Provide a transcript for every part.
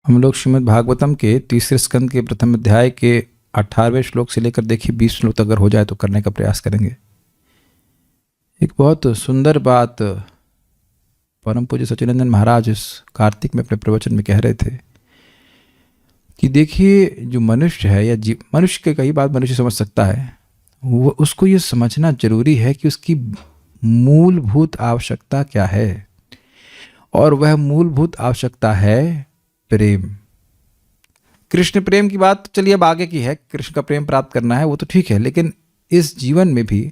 हम लोग श्रीमद् भागवतम के तीसरे स्कंद के प्रथम अध्याय के 18वें श्लोक से लेकर देखिए 20 श्लोक तक अगर हो जाए तो करने का प्रयास करेंगे। एक बहुत सुंदर बात परम पूज्य सच्चिदानंद महाराज इस कार्तिक में अपने प्रवचन में कह रहे थे कि देखिए जो मनुष्य है या मनुष्य के कई बात मनुष्य समझ सकता है, वो उसको ये समझना जरूरी है कि उसकी मूलभूत आवश्यकता क्या है, और वह मूलभूत आवश्यकता है प्रेम। कृष्ण प्रेम की बात चलिए अब आगे की है, कृष्ण का प्रेम प्राप्त करना है वो तो ठीक है, लेकिन इस जीवन में भी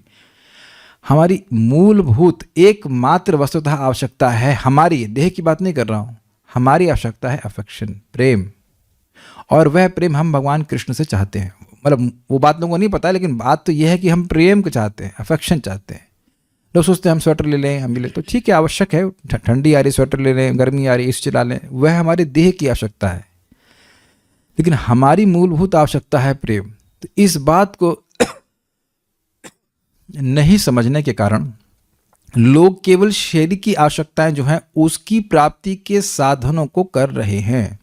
हमारी मूलभूत एकमात्र वस्तुतः आवश्यकता है, हमारी देह की बात नहीं कर रहा हूँ, हमारी आवश्यकता है अफेक्शन, प्रेम। और वह प्रेम हम भगवान कृष्ण से चाहते हैं। मतलब वो बात लोगों को नहीं पता है, लेकिन बात तो यह है कि हम प्रेम को चाहते हैं, अफेक्शन चाहते हैं। लोग सोचते हैं हम स्वेटर ले लें, हम भी ले, तो ठीक है आवश्यक है, ठंडी आ रही स्वेटर ले लें, गर्मी आ रही इस चला लें, वह हमारे देह की आवश्यकता है, लेकिन हमारी मूलभूत आवश्यकता है प्रेम। तो इस बात को नहीं समझने के कारण लोग केवल शरीर की आवश्यकताएं जो हैं उसकी प्राप्ति के साधनों को कर रहे हैं।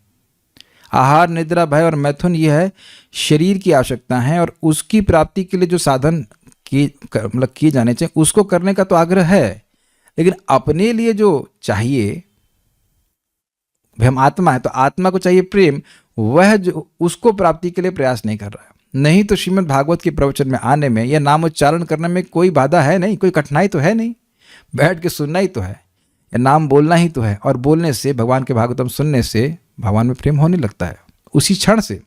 आहार, निद्रा, भय और मैथुन यह है शरीर की आवश्यकता है, और उसकी प्राप्ति के लिए जो साधन किए जाने चाहिए उसको करने का तो आग्रह है, लेकिन अपने लिए जो चाहिए, हम आत्मा है तो आत्मा को चाहिए प्रेम, वह जो उसको प्राप्ति के लिए प्रयास नहीं कर रहा है। नहीं तो श्रीमद् भागवत के प्रवचन में आने में या नाम उच्चारण करने में कोई बाधा है नहीं, कोई कठिनाई तो है नहीं, बैठ के सुनना ही तो है या नाम बोलना ही तो है, और बोलने से भगवान के भागवतम सुनने से भगवान में प्रेम होने लगता है उसी क्षण से।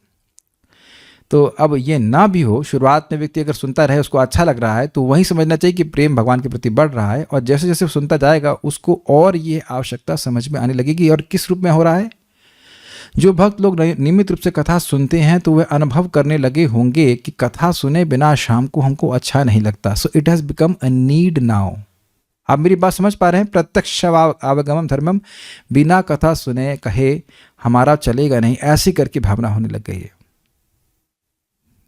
तो अब ये ना भी हो, शुरुआत में व्यक्ति अगर सुनता रहे, उसको अच्छा लग रहा है, तो वही समझना चाहिए कि प्रेम भगवान के प्रति बढ़ रहा है, और जैसे जैसे सुनता जाएगा उसको और ये आवश्यकता समझ में आने लगेगी। और किस रूप में हो रहा है? जो भक्त लोग नियमित रूप से कथा सुनते हैं तो वे अनुभव करने लगे होंगे कि कथा सुने बिना शाम को हमको अच्छा नहीं लगता। So it has become a need now. आप मेरी बात समझ पा रहे हैं? प्रत्यक्ष आवागमम धर्मम, बिना कथा सुने कहे हमारा चलेगा नहीं, ऐसी करके भावना होने लग गई है।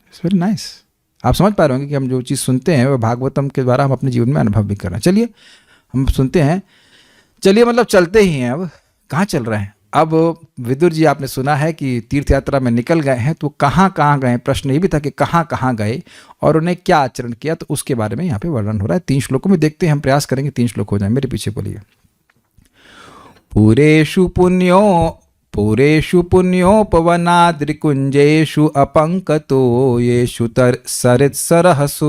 It's very nice. आप समझ पा रहे होंगे कि हम जो चीज़ सुनते हैं वह भागवतम के द्वारा हम अपने जीवन में अनुभव भी कर रहे हैं। चलिए हम सुनते हैं, चलिए मतलब चलते ही हैं। अब कहाँ चल रहे हैं? अब विदुर जी आपने सुना है कि तीर्थ यात्रा में निकल गए हैं, तो कहाँ कहाँ गए? प्रश्न ये भी था कि कहाँ कहाँ गए और उन्हें क्या आचरण किया, तो उसके बारे में यहाँ पे वर्णन हो रहा है। 3 श्लोकों में देखते हैं, हम प्रयास करेंगे 3 श्लोक हो जाए। मेरे पीछे बोलिए। पुरेषु पुण्योपवनाद्रिकुञ्जेषु अपङ्कतो येषु सरित्सरहसु।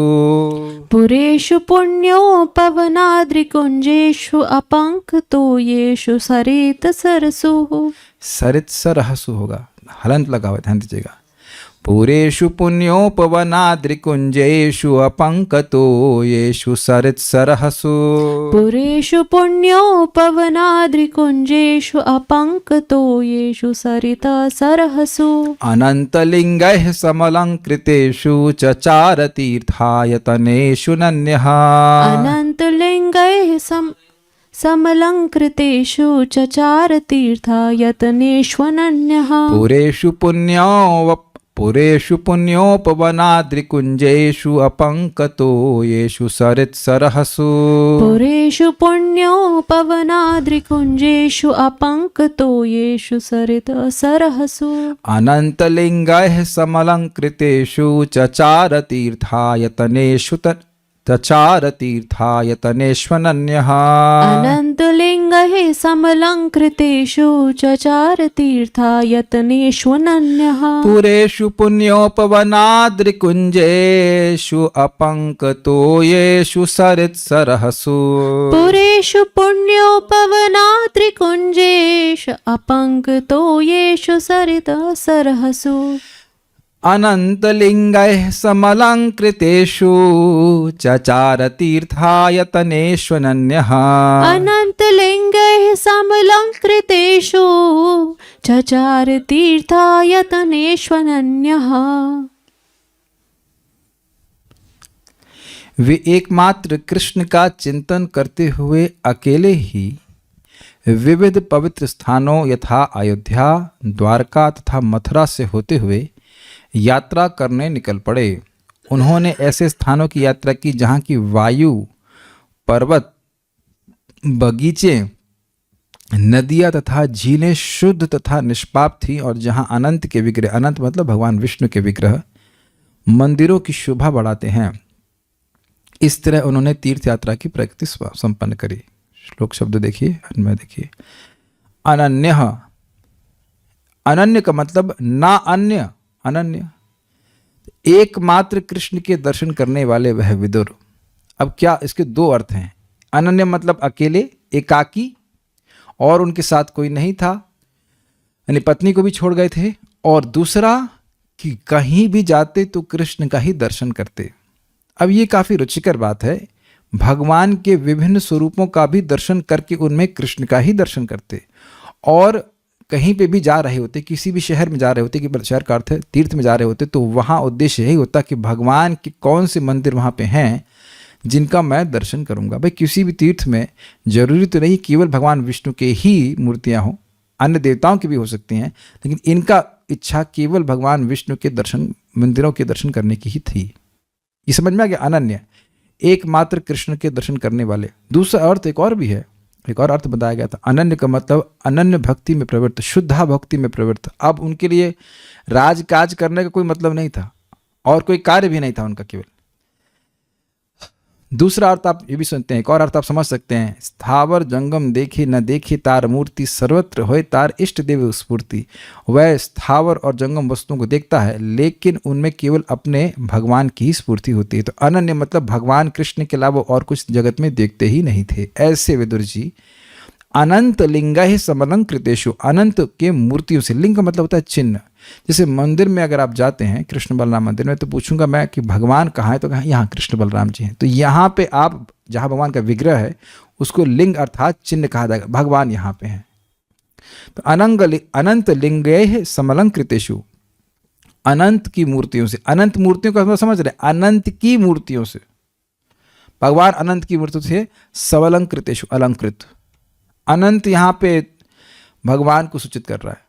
पुरेषु पुण्योपवनाद्रिकुञ्जेषु अपङ्कतो येषु सरित्सरसु। सरित्सरहसु होगा, हलंत लगा हुआ, ध्यान दीजिएगा। पुरेषु पुण्योपवनाद्रिकुञ्जेषु अपङ्कतो येषु सरित्सरहसु। पुरेषु पुण्योपवनाद्रिकुञ्जेषु अपङ्कतो येषु सरित्सरहसु। अनन्तलिङ्गैः समलङ्कृतेषु चचारतीर्थायतनेषु नन्यः। अनन्तलिङ्गैः समलङ्कृतेषु चचारतीर्थायतनेष्वनन्यः। पुरेषु पुण्योपवनाद्रिकुञ्जेषु अपङ्कतो येषु सरित्सरहसु। पुरेषु पुण्योपवनाद्रिकुञ्जेषु अपङ्कतो येषु सरित्सरहसु। अनन्तलिङ्गैः समलङ्कृतेषु चचारतीर्थायतनेष्वनन्यः। अनन्तलिङ्गैः समलङ्कृतेषु चचारतीर्थायतनेष्वनन्यः। पुरेषु पुण्योपवनाद्रिकुञ्जेषु अपङ्कतो येषु सरित्सरहसु। पुरेषु पुण्योपवनाद्रिकुञ्जेषु अपङ्कतो येषु सरित्सरहसु। अनन्तलिङ्गैः समलङ्कृतेषु चचारतीर्थायतनेष्वनन्यः। अनन्तलिङ्गैः समलङ्कृतेषु चचारतीर्थायतनेष्वनन्यः। वे एकमात्र कृष्ण का चिंतन करते हुए अकेले ही विविध पवित्र स्थानों यथा अयोध्या, द्वारका तथा मथुरा से होते हुए यात्रा करने निकल पड़े। उन्होंने ऐसे स्थानों की यात्रा की जहाँ की वायु, पर्वत, बगीचे नदियाँ तथा झीलें शुद्ध तथा निष्पाप थीं, और जहाँ अनंत के विग्रह, अनंत मतलब भगवान विष्णु के विग्रह, मंदिरों की शोभा बढ़ाते हैं, इस तरह उन्होंने तीर्थ यात्रा की प्रगति संपन्न करी। श्लोक शब्द देखिए, अन्वय देखिए। अनन्य, अनन्य का मतलब ना अन्य, अनन्य, एकमात्र कृष्ण के दर्शन करने वाले वह विदुर। अब क्या इसके दो अर्थ हैं। अनन्य मतलब अकेले, एकाकी, और उनके साथ कोई नहीं था, यानी पत्नी को भी छोड़ गए थे, और दूसरा कि कहीं भी जाते तो कृष्ण का ही दर्शन करते। अब ये काफ़ी रुचिकर बात है, भगवान के विभिन्न स्वरूपों का भी दर्शन करके उनमें कृष्ण का ही दर्शन करते, और कहीं पे भी जा रहे होते, किसी भी शहर में जा रहे होते, कि शहर का अर्थ है तीर्थ में जा रहे होते, तो वहाँ उद्देश्य यही होता कि भगवान के कौन से मंदिर वहाँ पे हैं जिनका मैं दर्शन करूँगा। भाई किसी भी तीर्थ में जरूरी तो नहीं केवल भगवान विष्णु के ही मूर्तियाँ हों, अन्य देवताओं की भी हो सकती हैं, लेकिन इनका इच्छा केवल भगवान विष्णु के दर्शन, मंदिरों के दर्शन करने की ही थी। ये समझ में आ गया। अनन्य, एकमात्र कृष्ण के दर्शन करने वाले। दूसरा अर्थ एक और भी है, एक और अर्थ बताया गया था। अनन्य का मतलब अनन्य भक्ति में प्रवृत्त, शुद्धा भक्ति में प्रवृत्त। अब उनके लिए राजकाज करने का कोई मतलब नहीं था, और कोई कार्य भी नहीं था उनका केवल। दूसरा अर्थ आप ये भी सुनते हैं, एक और अर्थ आप समझ सकते हैं। स्थावर जंगम देखे न देखे तार मूर्ति, सर्वत्र होए तार इष्ट देव स्फूर्ति। वह स्थावर और जंगम वस्तुओं को देखता है, लेकिन उनमें केवल अपने भगवान की ही स्फूर्ति होती है। तो अनन्य मतलब भगवान कृष्ण के अलावा और कुछ जगत में देखते ही नहीं थे। ऐसे विदुर जी अनंत लिंगा समलंकृतेषु, अनंत के मूर्तियों से, लिंग का मतलब होता है चिन्ह। जैसे मंदिर में अगर आप जाते हैं कृष्ण बलराम मंदिर में, तो पूछूंगा मैं कि भगवान कहाँ है, तो कहाँ, यहाँ कृष्ण बलराम जी हैं। तो यहाँ पे आप जहाँ भगवान का विग्रह है उसको लिंग अर्थात चिन्ह कहा जाएगा, भगवान यहाँ पे हैं। तो अनंत लिंगे समलंकृतेषु, अनंत की मूर्तियों से, अनंत मूर्तियों का मतलब समझ रहे, अनंत की मूर्तियों से, भगवान अनंत की मूर्तियों से समलंकृतेषु, अलंकृत। अनंत यहाँ पे भगवान को सूचित कर रहा है।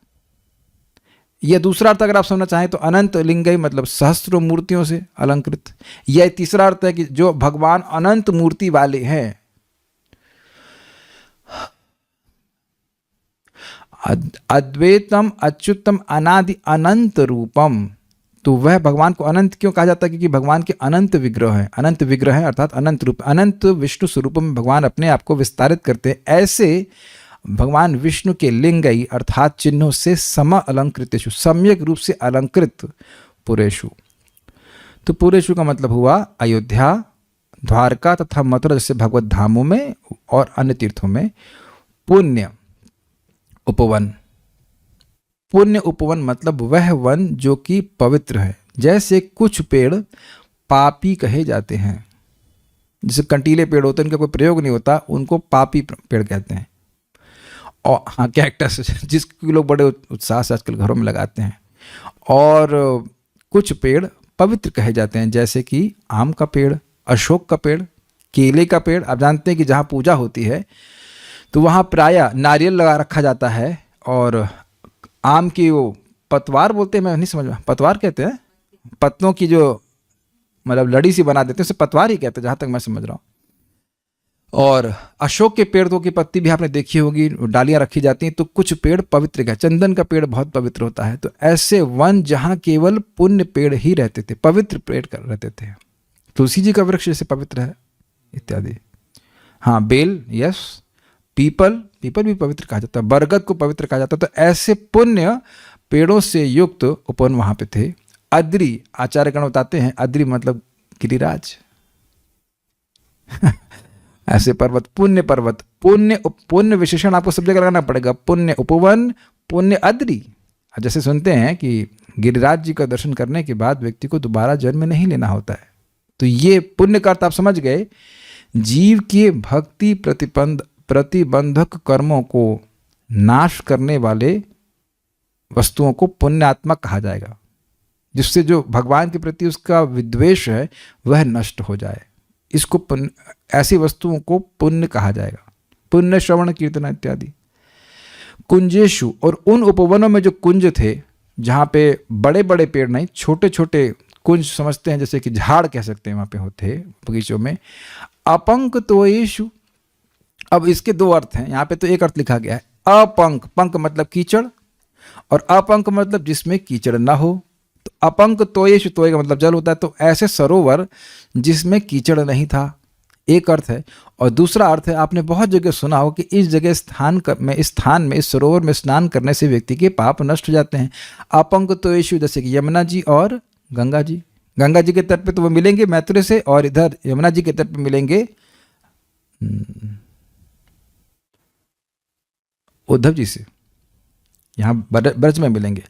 यह दूसरा अर्थ अगर आप समझना चाहें तो अनंत लिंगई मतलब सहस्त्रों मूर्तियों से अलंकृत। यह तीसरा अर्थ है कि जो भगवान अनंत मूर्ति वाले हैं। अद्वैतम अच्युतम अनादि अनंत रूपम, तो वह भगवान को अनंत क्यों कहा जाता है? क्योंकि भगवान के अनंत विग्रह हैं, अनंत विग्रह हैं अर्थात अनंत रूप, अनंत विष्णु स्वरूपों में भगवान अपने आप को विस्तारित करते हैं। ऐसे भगवान विष्णु के लिंगई अर्थात चिन्हों से सम अलंकृतेषु, सम्यक रूप से अलंकृत पुरेषु। तो पुरेषु का मतलब हुआ अयोध्या, द्वारका तथा मथुरा जैसे भगवत धामों में और अन्य तीर्थों में पुण्य उपवन। पुण्य उपवन मतलब वह वन जो कि पवित्र है। जैसे कुछ पेड़ पापी कहे जाते हैं, जैसे कंटीले पेड़ होते हैं, उनका कोई प्रयोग नहीं होता, उनको पापी पेड़ कहते हैं। और हाँ, कैक्टस जिसको लोग बड़े उत्साह से आजकल घरों में लगाते हैं। और कुछ पेड़ पवित्र कहे जाते हैं, जैसे कि आम का पेड़, अशोक का पेड़, केले का पेड़। आप जानते हैं कि जहाँ पूजा होती है तो वहाँ प्रायः नारियल लगा रखा जाता है, और आम की वो पतवार बोलते हैं, मैं नहीं समझ में, पतवार कहते हैं, पत्तों की जो मतलब लड़ी सी बना देते हैं उसे पतवार ही कहते हैं जहाँ तक मैं समझ रहा हूँ। और अशोक के पेड़ की पत्ती भी आपने देखी होगी, डालियाँ रखी जाती हैं। तो कुछ पेड़ पवित्र का, चंदन का पेड़ बहुत पवित्र होता है। तो ऐसे वन जहाँ केवल पुण्य पेड़ ही रहते थे, पवित्र पेड़ रहते थे। तुलसी जी का वृक्ष जैसे पवित्र है इत्यादि। हाँ, बेल, यस, पीपल, पीपल भी पवित्र कहा जाता है, बरगद को पवित्र कहा जाता है। तो ऐसे पुण्य पेड़ों से युक्त उपवन वहाँ पे थे। अद्रि, आचार्यगण बताते हैं, अद्रि मतलब गिरिराज। ऐसे पर्वत, पुण्य पर्वत, पुण्य विशेषण आपको सब जगह लगाना पड़ेगा। पुण्य उपवन, पुण्य अद्रि। जैसे सुनते हैं कि गिरिराज जी का दर्शन करने के बाद व्यक्ति को दोबारा जन्म नहीं लेना होता है। तो ये पुण्य का अर्थ आप समझ गए। जीव के भक्ति प्रतिबंधक कर्मों को नाश करने वाले वस्तुओं को पुण्यात्मक कहा जाएगा, जिससे जो भगवान के प्रति उसका विद्वेष है वह नष्ट हो जाए। इसको ऐसी वस्तुओं को पुण्य कहा जाएगा। पुण्य श्रवण कीर्तन इत्यादि। कुंजेशु, और उन उपवनों में जो कुंज थे जहाँ पे बड़े बड़े पेड़ नहीं, छोटे छोटे कुंज समझते हैं, जैसे कि झाड़ कह सकते हैं, वहाँ पे होते बगीचों में। अपंक तोयेशु, अब इसके दो अर्थ हैं यहाँ पे, तो एक अर्थ लिखा गया है अपंक, पंक मतलब कीचड़, और अपंक मतलब जिसमें कीचड़ ना हो। तो अपंक तोयेषु, तोय का मतलब जल होता है, तो ऐसे सरोवर जिसमें कीचड़ नहीं था, एक अर्थ है। और दूसरा अर्थ है, आपने बहुत जगह सुना हो कि इस जगह स्थान में इस सरोवर में स्नान करने से व्यक्ति के पाप नष्ट हो जाते हैं। अपंक तोयेषु, जैसे कि यमुना जी और गंगा जी। गंगा जी के तट पे तो वो मिलेंगे मैत्रेय से, और इधर यमुना जी के तट पे मिलेंगे उद्धव जी से, यहाँ ब्रज में मिलेंगे।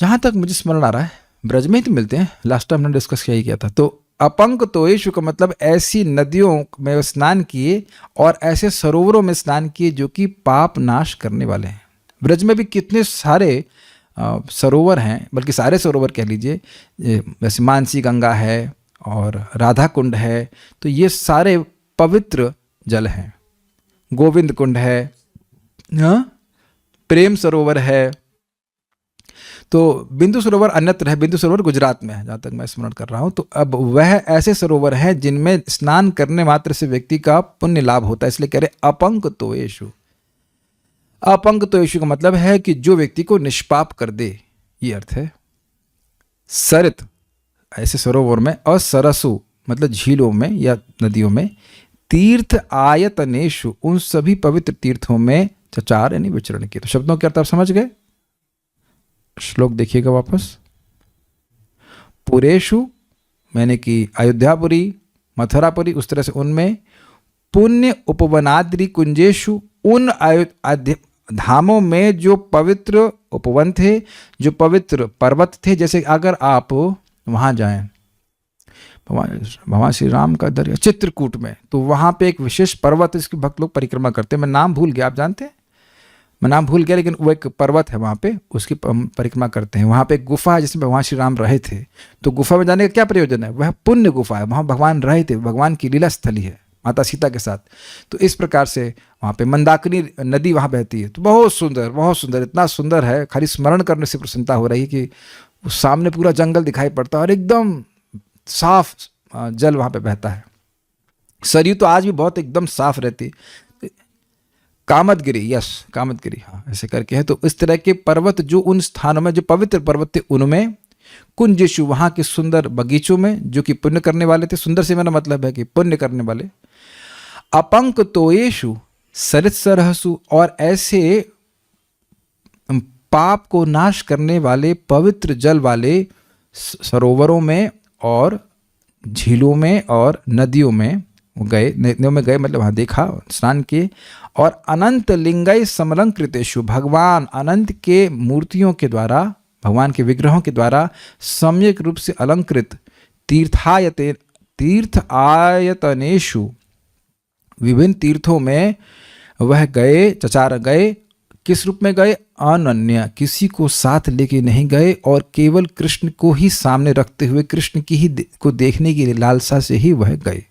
जहाँ तक मुझे स्मरण आ रहा है ब्रज में ही तो मिलते हैं, लास्ट टाइम हमने डिस्कस किया था। तो अपंक तोयेषु का मतलब ऐसी नदियों में स्नान किए और ऐसे सरोवरों में स्नान किए जो कि पाप नाश करने वाले हैं। ब्रज में भी कितने सारे सरोवर हैं, बल्कि सारे सरोवर कह लीजिए, जैसे मानसी गंगा है और राधा कुंड है, तो ये सारे पवित्र जल हैं। गोविंद कुंड है, प्रेम सरोवर है, तो बिंदु सरोवर अन्यत्र है, बिंदु सरोवर गुजरात में है जहाँ तक मैं स्मरण कर रहा हूँ। तो अब वह ऐसे सरोवर हैं जिनमें स्नान करने मात्र से व्यक्ति का पुण्य लाभ होता है, इसलिए कह रहे अपंक तोयेषु। अपंक तोयेषु का मतलब है कि जो व्यक्ति को निष्पाप कर दे, ये अर्थ है। सरित, ऐसे सरोवर में, और सरसु मतलब झीलों में या नदियों में, तीर्थ आयतनेषु, उन सभी पवित्र तीर्थों में चचार यानी विचरण किए। तो शब्दों के अर्थ आप समझ गए। श्लोक देखिएगा वापस। पुरेषु मैंने कि अयोध्यापुरी, मथुरापुरी, उस तरह से उनमें, पुण्य उपवनाद्रि कुंजेषु, उन धामों में जो पवित्र उपवन थे, जो पवित्र पर्वत थे। जैसे अगर आप वहाँ जाएं भगवान श्री राम का दरिया चित्रकूट में, तो वहाँ पे एक विशेष पर्वत इसकी भक्त लोग परिक्रमा करते हैं। मैं नाम भूल गया, आप जानते हैं, मैं नाम भूल गया, लेकिन वो एक पर्वत है वहाँ पे, उसकी परिक्रमा करते हैं। वहाँ पे एक गुफा है जिसमें भगवान श्री राम रहे थे। तो गुफा में जाने का क्या प्रयोजन है? वह पुण्य गुफा है, वहाँ भगवान रहे थे, भगवान की लीला स्थली है माता सीता के साथ। तो इस प्रकार से वहाँ पे मंदाकिनी नदी वहाँ बहती है। तो बहुत सुंदर, बहुत सुंदर, इतना सुंदर है, खाली स्मरण करने से प्रसन्नता हो रही है कि उस सामने पूरा जंगल दिखाई पड़ता है और एकदम साफ जल वहाँ पे बहता है। सरयू तो आज भी बहुत एकदम साफ रहती। कामदगिरी, यस कामदगिरी, हाँ ऐसे करके है। तो इस तरह के पर्वत जो उन स्थानों में जो पवित्र पर्वत थे, उनमें कुंजेषु, वहाँ के सुंदर बगीचों में, जो कि पुण्य करने वाले थे। सुंदर से मेरा मतलब है कि पुण्य करने वाले। अपंक तोयेषु सरित सरहसु, और ऐसे पाप को नाश करने वाले पवित्र जल वाले सरोवरों में और झीलों में और नदियों में गए। नदियों में गए मतलब वहाँ देखा, स्नान किए। और अनंत लिंगय समलंकृतेषु, भगवान अनंत के मूर्तियों के द्वारा, भगवान के विग्रहों के द्वारा सम्यक रूप से अलंकृत तीर्थ आयतनेषु, विभिन्न तीर्थों में वह गए, चचार गए। किस रूप में गए? अनन्य, किसी को साथ लेके नहीं गए, और केवल कृष्ण को ही सामने रखते हुए, कृष्ण की ही को देखने की लालसा से ही वह गए।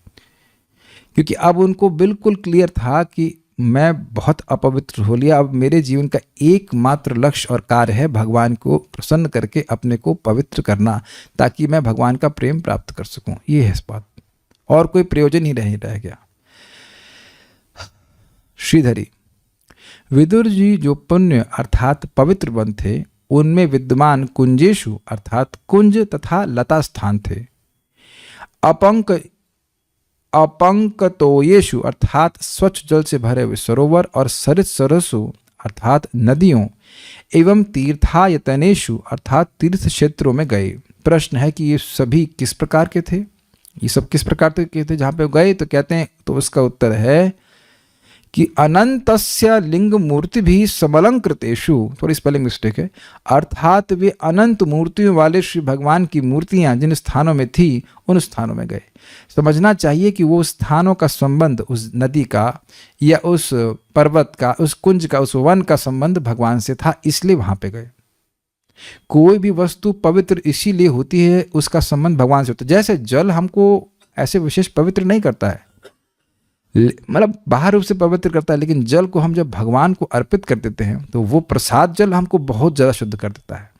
क्योंकि अब उनको बिल्कुल क्लियर था कि मैं बहुत अपवित्र हो लिया, अब मेरे जीवन का एकमात्र लक्ष्य और कार्य है भगवान को प्रसन्न करके अपने को पवित्र करना, ताकि मैं भगवान का प्रेम प्राप्त कर सकूं। ये है इस बात, और कोई प्रयोजन ही नहीं रह गया। श्रीधरी, विदुर जी जो पुण्य अर्थात पवित्र वन थे, उनमें विद्यमान कुंजेषु अर्थात कुंज तथा लता स्थान थे। अपंकतोयेषु अर्थात स्वच्छ जल से भरे हुए सरोवर, और सरित सरसु अर्थात नदियों, एवं तीर्थायतनेषु अर्थात तीर्थ क्षेत्रों में गए। प्रश्न है कि ये सभी किस प्रकार के थे? ये सब किस प्रकार के थे जहाँ पे गए? तो कहते हैं, तो उसका उत्तर है कि अनंतस्य लिंग मूर्ति भी समलंकृतेषु, थोड़ी स्पेलिंग मिस्टेक है, अर्थात वे अनंत मूर्तियों वाले श्री भगवान की मूर्तियां जिन स्थानों में थी, उन स्थानों में गए। समझना चाहिए कि वो स्थानों का संबंध उस नदी का या उस पर्वत का, उस कुंज का, उस वन का संबंध भगवान से था, इसलिए वहां पे गए। कोई भी वस्तु पवित्र इसीलिए होती है, उसका संबंध भगवान से होता है। जैसे जल हमको ऐसे विशेष पवित्र नहीं करता है, मतलब बाहर रूप से पवित्र करता है, लेकिन जल को हम जब भगवान को अर्पित कर देते हैं तो वो प्रसाद जल हमको बहुत ज़्यादा शुद्ध कर देता है।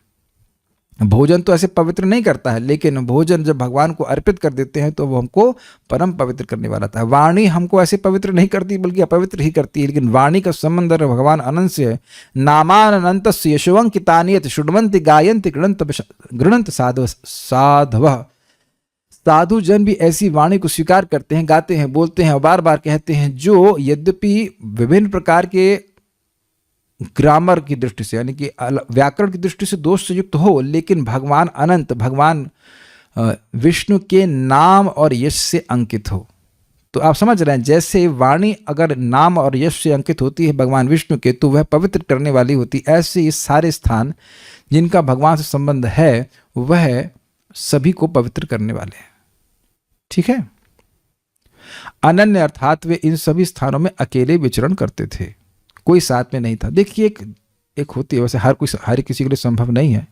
भोजन तो ऐसे पवित्र नहीं करता है, लेकिन भोजन जब भगवान को अर्पित कर देते हैं तो वो हमको परम पवित्र करने वाला था। वाणी हमको ऐसे पवित्र नहीं करती बल्कि अपवित्र ही करती है, लेकिन वाणी का संबंध भगवान अनंत से है। नामान अनंत यशवंकितानियत शुण्वन्ति गायन्ति गृणंत साधव। साधु जन भी ऐसी वाणी को स्वीकार करते हैं, गाते हैं, बोलते हैं और बार बार कहते हैं, जो यद्यपि विभिन्न प्रकार के ग्रामर की दृष्टि से यानी कि व्याकरण की दृष्टि से दोष से युक्त हो, लेकिन भगवान अनंत, भगवान विष्णु के नाम और यश से अंकित हो। तो आप समझ रहे हैं, जैसे वाणी अगर नाम और यश से अंकित होती है भगवान विष्णु के, तो वह पवित्र करने वाली होती। ऐसे ये सारे स्थान जिनका भगवान से संबंध है वह सभी को पवित्र करने वाले हैं। ठीक है। अनन्य अर्थात वे इन सभी स्थानों में अकेले विचरण करते थे, कोई साथ में नहीं था। देखिए एक होती है, वैसे हर किसी के लिए संभव नहीं है।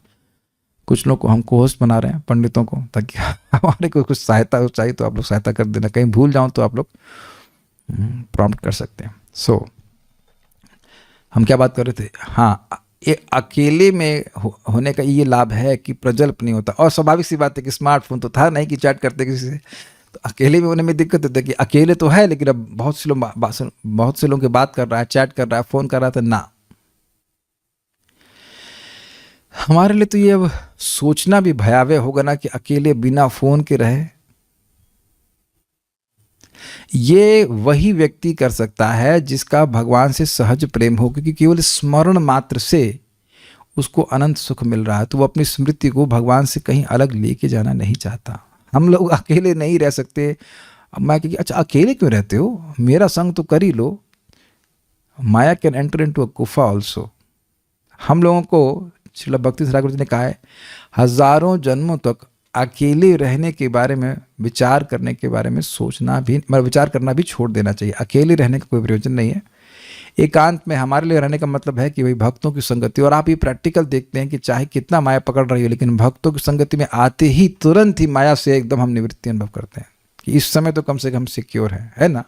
कुछ लोग को हम को होस्ट बना रहे हैं, पंडितों को, ताकि हमारे को कुछ सहायता चाहिए तो आप लोग सहायता कर देना। कहीं भूल जाऊं तो आप लोग प्रॉम्प्ट कर सकते हैं। हम क्या बात कर रहे थे? हाँ, ये अकेले में होने का ये लाभ है कि प्रजल्प नहीं होता। और स्वाभाविक सी बात है कि स्मार्टफोन तो था नहीं कि चैट करते किसी से, तो अकेले में होने में दिक्कत होती है कि अकेले तो है लेकिन अब बहुत से लोगों की बात कर रहा है, चैट कर रहा है, फोन कर रहा था ना। हमारे लिए तो ये अब सोचना भी भयावह होगा ना कि अकेले बिना फोन के रहे। ये वही व्यक्ति कर सकता है जिसका भगवान से सहज प्रेम हो, क्योंकि केवल स्मरण मात्र से उसको अनंत सुख मिल रहा है। तो वो अपनी स्मृति को भगवान से कहीं अलग लेके जाना नहीं चाहता। हम लोग अकेले नहीं रह सकते। अब मैं कि अच्छा अकेले क्यों रहते हो, मेरा संग तो कर ही लो। माया कैन एंटर इनटू अ गुफा ऑल्सो। हम लोगों को श्रील भक्ति ठाकुर जी ने कहा है, हजारों जन्मों तक अकेले रहने के बारे में विचार करने के बारे में सोचना भी, विचार करना भी छोड़ देना चाहिए। अकेले रहने का कोई प्रयोजन नहीं है। एकांत में हमारे लिए रहने का मतलब है कि भाई भक्तों की संगति। और आप ये प्रैक्टिकल देखते हैं कि चाहे कितना माया पकड़ रही हो, लेकिन भक्तों की संगति में आते ही तुरंत ही माया से एकदम हम निवृत्ति अनुभव करते हैं कि इस समय तो कम से कम सिक्योर है ना।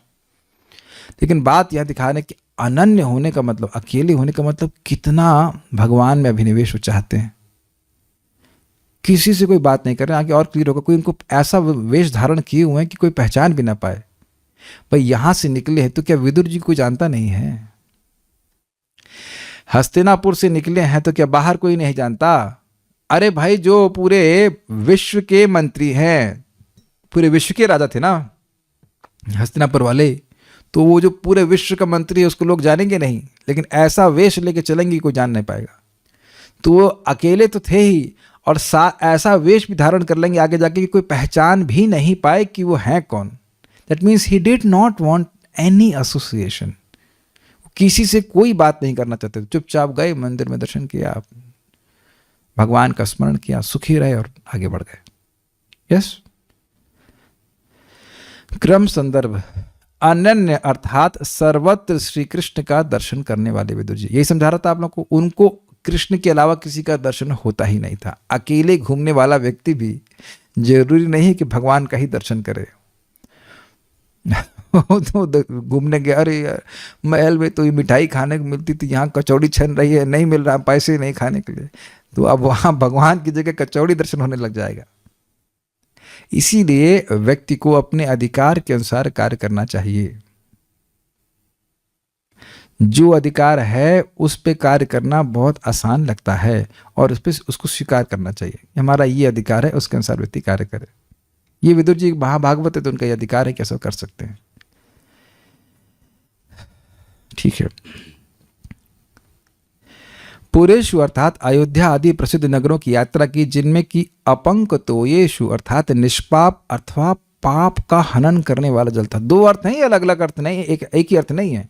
लेकिन बात यह दिखाने कि अनन्य होने का मतलब, अकेले होने का मतलब कितना भगवान में अभिनिवेश वो चाहते हैं। किसी से कोई बात नहीं कर रहे हैं, आगे और क्लियर होगा। कोई उनको ऐसा वेश धारण किए हुए हैं कि कोई पहचान भी ना पाए। भाई यहां से निकले हैं तो क्या विदुर जी कोई जानता नहीं है? हस्तिनापुर से निकले हैं तो क्या बाहर कोई नहीं जानता? अरे भाई जो पूरे विश्व के मंत्री हैं, पूरे विश्व के राजा थे ना हस्तिनापुर वाले, तो वो जो पूरे विश्व का मंत्री है उसको लोग जानेंगे नहीं, लेकिन ऐसा वेश लेके चलेंगे कोई जान नहीं पाएगा। तो वो अकेले तो थे ही, और ऐसा वेश भी धारण कर लेंगे आगे जाके कि कोई पहचान भी नहीं पाए कि वो हैं कौन। That means he did not want any association. किसी से कोई बात नहीं करना चाहते, चुपचाप गए मंदिर में, दर्शन किया, भगवान का स्मरण किया, सुखी रहे और आगे बढ़ गए। यस। क्रम संदर्भ, अनन्य अर्थात सर्वत्र श्री कृष्ण का दर्शन करने वाले विदुर जी। यही समझा रहा था आप लोग को। उनको कृष्ण के अलावा किसी का दर्शन होता ही नहीं था। अकेले घूमने वाला व्यक्ति भी जरूरी नहीं है कि भगवान का ही दर्शन करे। तो घूमने गया, अरे यार महल में तो ये मिठाई खाने को मिलती थी, यहाँ कचौड़ी छन रही है, नहीं मिल रहा, पैसे नहीं खाने के लिए, तो अब वहाँ भगवान की जगह कचौड़ी दर्शन होने लग जाएगा। इसीलिए व्यक्ति को अपने अधिकार के अनुसार कार्य करना चाहिए। जो अधिकार है उस पे कार्य करना बहुत आसान लगता है और उस पे उसको स्वीकार करना चाहिए। हमारा ये अधिकार है, उसके अनुसार व्यक्ति कार्य करे। ये विदुर जी महाभागवत है तो उनका ये अधिकार है, कैसे कर सकते हैं। ठीक है। पुरेशु अर्थात अयोध्या आदि प्रसिद्ध नगरों की यात्रा की, जिनमें की अपंकतोयेषु अर्थात निष्पाप अथवा पाप का हनन करने वाला जल था। दो अर्थ नहीं, अलग अलग अर्थ नहीं, एक ही अर्थ नहीं है।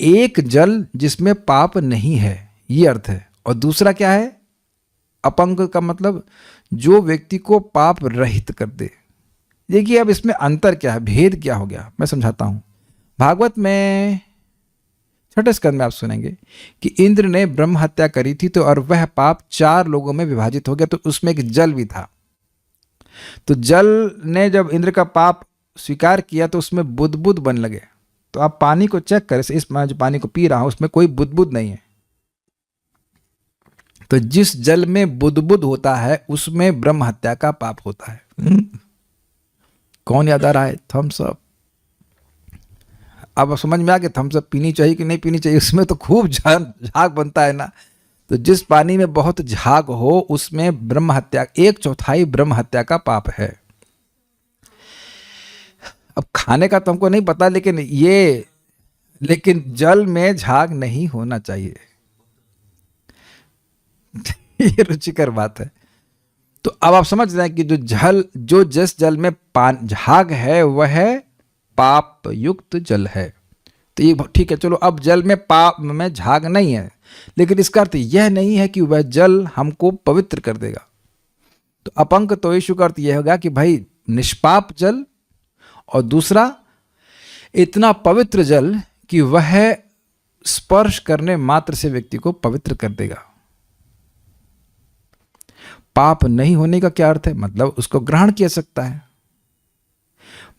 एक जल जिसमें पाप नहीं है, ये अर्थ है। और दूसरा क्या है? अपंग का मतलब जो व्यक्ति को पाप रहित कर दे। देखिए अब इसमें अंतर क्या है, भेद क्या हो गया, मैं समझाता हूं। भागवत में 6ठे स्कंद में आप सुनेंगे कि इंद्र ने ब्रह्म हत्या करी थी, तो और वह पाप 4 लोगों में विभाजित हो गया, तो उसमें एक जल भी था। तो जल ने जब इंद्र का पाप स्वीकार किया तो उसमें बुदबुद बन लगे। तो आप पानी को चेक करें, इस मैं जो पानी को पी रहा हूं उसमें कोई बुदबुद नहीं है। तो जिस जल में बुदबुद होता है उसमें ब्रह्म हत्या का पाप होता है। कौन याद आ रहा है? Thumbs up. अब समझ में आ गया थम्स अप पीनी चाहिए कि नहीं पीनी चाहिए। उसमें तो खूब झाग बनता है ना। तो जिस पानी में बहुत झाग हो उसमें ब्रह्म हत्या, 1/4 ब्रह्म हत्या का पाप है। अब खाने का तो हमको नहीं पता, लेकिन जल में झाग नहीं होना चाहिए। ये रुचिकर बात है। तो अब आप समझ रहे हैं कि जो जिस जल में झाग है वह पाप युक्त जल है। तो ये ठीक है, चलो अब जल में पाप में झाग नहीं है, लेकिन इसका अर्थ यह नहीं है कि वह जल हमको पवित्र कर देगा। तो अपंक तो यीशु का अर्थ यह होगा कि भाई निष्पाप जल, और दूसरा इतना पवित्र जल कि वह स्पर्श करने मात्र से व्यक्ति को पवित्र कर देगा। पाप नहीं होने का क्या अर्थ है? मतलब उसको ग्रहण किया सकता है।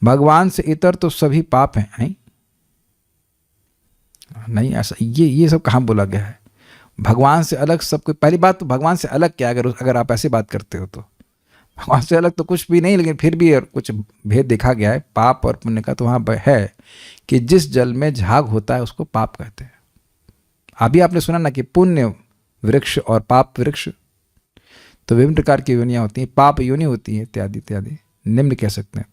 भगवान से इतर तो सभी पाप हैं, नहीं ऐसा, ये सब कहाँ बोला गया है? भगवान से अलग सब कुछ। पहली बात तो भगवान से अलग क्या, अगर आप ऐसे बात करते हो तो भगवान से अलग तो कुछ भी नहीं, लेकिन फिर भी कुछ भेद देखा गया है पाप और पुण्य का। तो वहाँ है कि जिस जल में झाग होता है उसको पाप कहते हैं। अभी आपने सुना ना कि पुण्य वृक्ष और पाप वृक्ष, तो विभिन्न प्रकार की योनियाँ होती हैं, पाप योनि होती है इत्यादि इत्यादि, निम्न कह सकते हैं।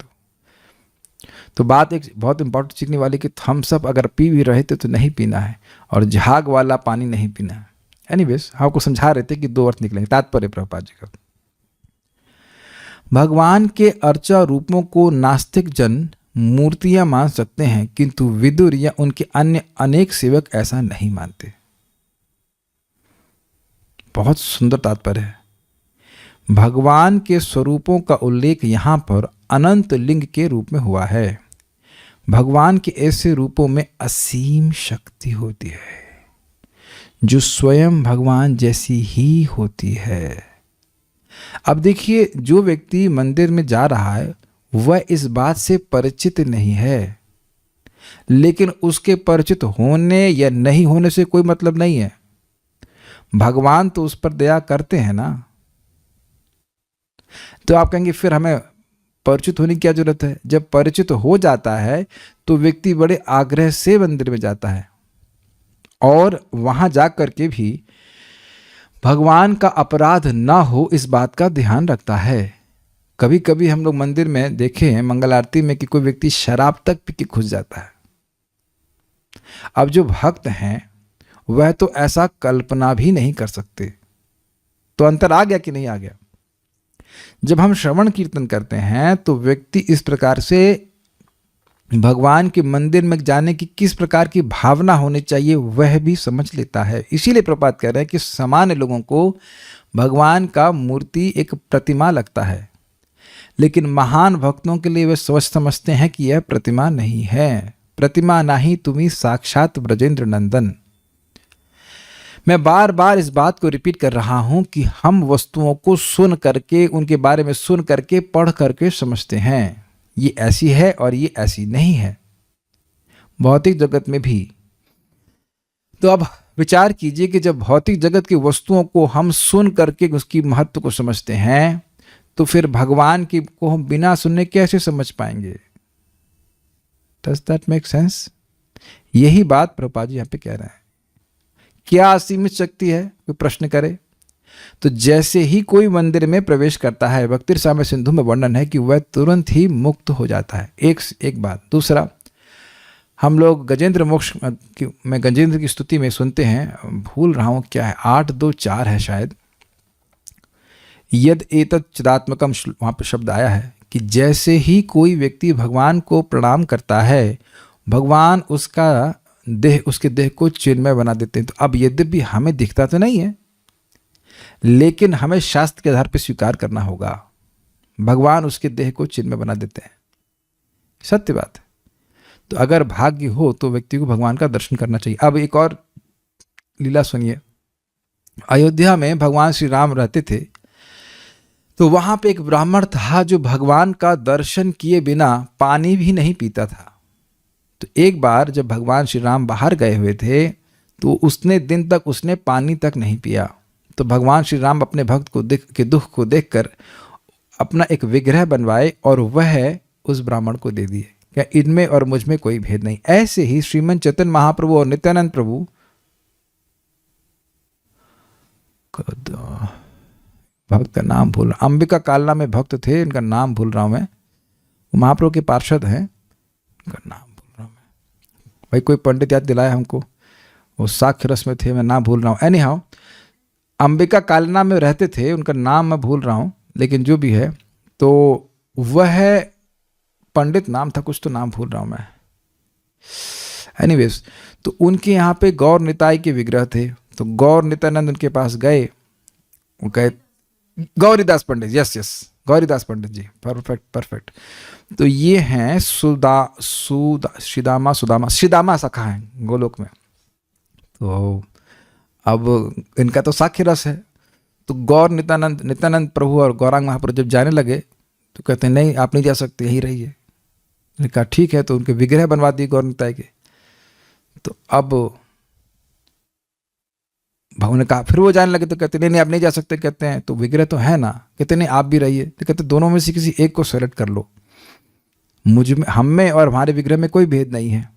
तो बात एक बहुत इंपॉर्टेंट सीखने वाली कि थम्स अप अगर पी भी रहे थे तो नहीं पीना है, और झाग वाला पानी नहीं पीना है। एनीवेज आपको समझा रहे थे कि 2 अर्थ निकलेंगे। तात्पर्य प्रभुपाद जी का, भगवान के अर्चा रूपों को नास्तिक जन मूर्तियां मान सकते हैं, किंतु विदुर या उनके अन्य अनेक सेवक ऐसा नहीं मानते। बहुत सुंदर तात्पर्य है। भगवान के स्वरूपों का उल्लेख यहाँ पर अनंत लिंग के रूप में हुआ है। भगवान के ऐसे रूपों में असीम शक्ति होती है जो स्वयं भगवान जैसी ही होती है। अब देखिए, जो व्यक्ति मंदिर में जा रहा है वह इस बात से परिचित नहीं है, लेकिन उसके परिचित होने या नहीं होने से कोई मतलब नहीं है। भगवान तो उस पर दया करते हैं ना। तो आप कहेंगे फिर हमें परिचित होने की क्या जरूरत है? जब परिचित हो जाता है तो व्यक्ति बड़े आग्रह से मंदिर में जाता है, और वहां जाकर के भी भगवान का अपराध ना हो इस बात का ध्यान रखता है। कभी कभी हम लोग मंदिर में देखे हैं मंगल आरती में कि कोई व्यक्ति शराब तक पी के घुस जाता है। अब जो भक्त हैं वह तो ऐसा कल्पना भी नहीं कर सकते। तो अंतर आ गया कि नहीं आ गया? जब हम श्रवण कीर्तन करते हैं तो व्यक्ति इस प्रकार से भगवान के मंदिर में जाने की किस प्रकार की भावना होनी चाहिए वह भी समझ लेता है। इसीलिए प्रपात कह रहे हैं कि सामान्य लोगों को भगवान का मूर्ति एक प्रतिमा लगता है, लेकिन महान भक्तों के लिए वे समझते हैं कि यह प्रतिमा नहीं है। प्रतिमा नहीं तुम्ही साक्षात ब्रजेंद्र नंदन। मैं बार बार इस बात को रिपीट कर रहा हूं कि हम वस्तुओं को सुन करके, उनके बारे में सुन करके, पढ़ करके समझते हैं ये ऐसी है और ये ऐसी नहीं है, भौतिक जगत में भी। तो अब विचार कीजिए कि जब भौतिक जगत की वस्तुओं को हम सुन करके उसकी महत्व को समझते हैं, तो फिर भगवान की को हम बिना सुनने कैसे समझ पाएंगे? Does that make sense? यही बात प्रभुपाद जी यहाँ पे कह रहे हैं। क्या असीमित शक्ति है? कोई प्रश्न करे तो जैसे ही कोई मंदिर में प्रवेश करता है, भक्ति रसामृत सिंधु में वर्णन है कि वह तुरंत ही मुक्त हो जाता है। एक बात। दूसरा, हम लोग गजेंद्र मोक्ष में गजेंद्र की स्तुति में सुनते हैं, भूल रहा हूँ क्या है, 824 है शायद, यद एतत् चिदात्मकम, वहाँ पर शब्द आया है कि जैसे ही कोई व्यक्ति भगवान को प्रणाम करता है, भगवान उसके देह को चिन्मय बना देते हैं। तो अब यद्यपि हमें दिखता तो नहीं है, लेकिन हमें शास्त्र के आधार पर स्वीकार करना होगा, भगवान उसके देह को चिन्मय बना देते हैं। सत्य बात है। तो अगर भाग्य हो तो व्यक्ति को भगवान का दर्शन करना चाहिए। अब एक और लीला सुनिए। अयोध्या में भगवान श्री राम रहते थे, तो वहां पे एक ब्राह्मण था जो भगवान का दर्शन किए बिना पानी भी नहीं पीता था। तो एक बार जब भगवान श्री राम बाहर गए हुए थे तो उसने दिन तक उसने पानी तक नहीं पिया। तो भगवान श्री राम अपने भक्त को के दुख को देखकर अपना एक विग्रह बनवाए और वह उस ब्राह्मण को दे दिए। क्या इनमें और मुझ में कोई भेद नहीं। ऐसे ही श्रीमन चैतन्य महाप्रभु और नित्यानंद प्रभु, भक्त का नाम भूल रहा, अंबिका कालना में भक्त थे, इनका नाम भूल रहा हूं मैं, महाप्रभु के पार्षद हैं, इनका नाम भूल रहा हूं मैं। भाई कोई पंडित याद दिलाया हमको, वो साक्ष्य रस में थे, मैं नाम भूल रहा हूँ। एनी हाउ अंबिका कालना में रहते थे, उनका नाम मैं भूल रहा हूँ, लेकिन जो भी है तो वह पंडित नाम था, कुछ तो नाम भूल रहा हूँ मैं। एनीवेज, तो उनके यहाँ पे गौर निताई के विग्रह थे, तो गौर नित्यानंद उनके पास गए, वो कहे गौरीदास पंडित, यस गौरीदास पंडित जी, परफेक्ट। तो ये हैं श्रीदामा सखा हैं गोलोक में। तो अब इनका तो साक्ष्य रस है। तो गौर नित्यानंद प्रभु और गौरांग महाप्रभु जब जाने लगे तो कहते हैं नहीं आप नहीं जा सकते, यहीं रहिए। मैंने कहा ठीक है, तो उनके विग्रह बनवा दिए गौर निताई के। तो अब भगवान ने कहा, फिर वो जाने लगे तो कहते नहीं आप नहीं जा सकते। कहते हैं तो विग्रह तो है ना, कहते नहीं आप भी रहिए। तो कहते दोनों में से किसी एक को सेलेक्ट कर लो, मुझ में, हम में और हमारे विग्रह में कोई भेद नहीं है।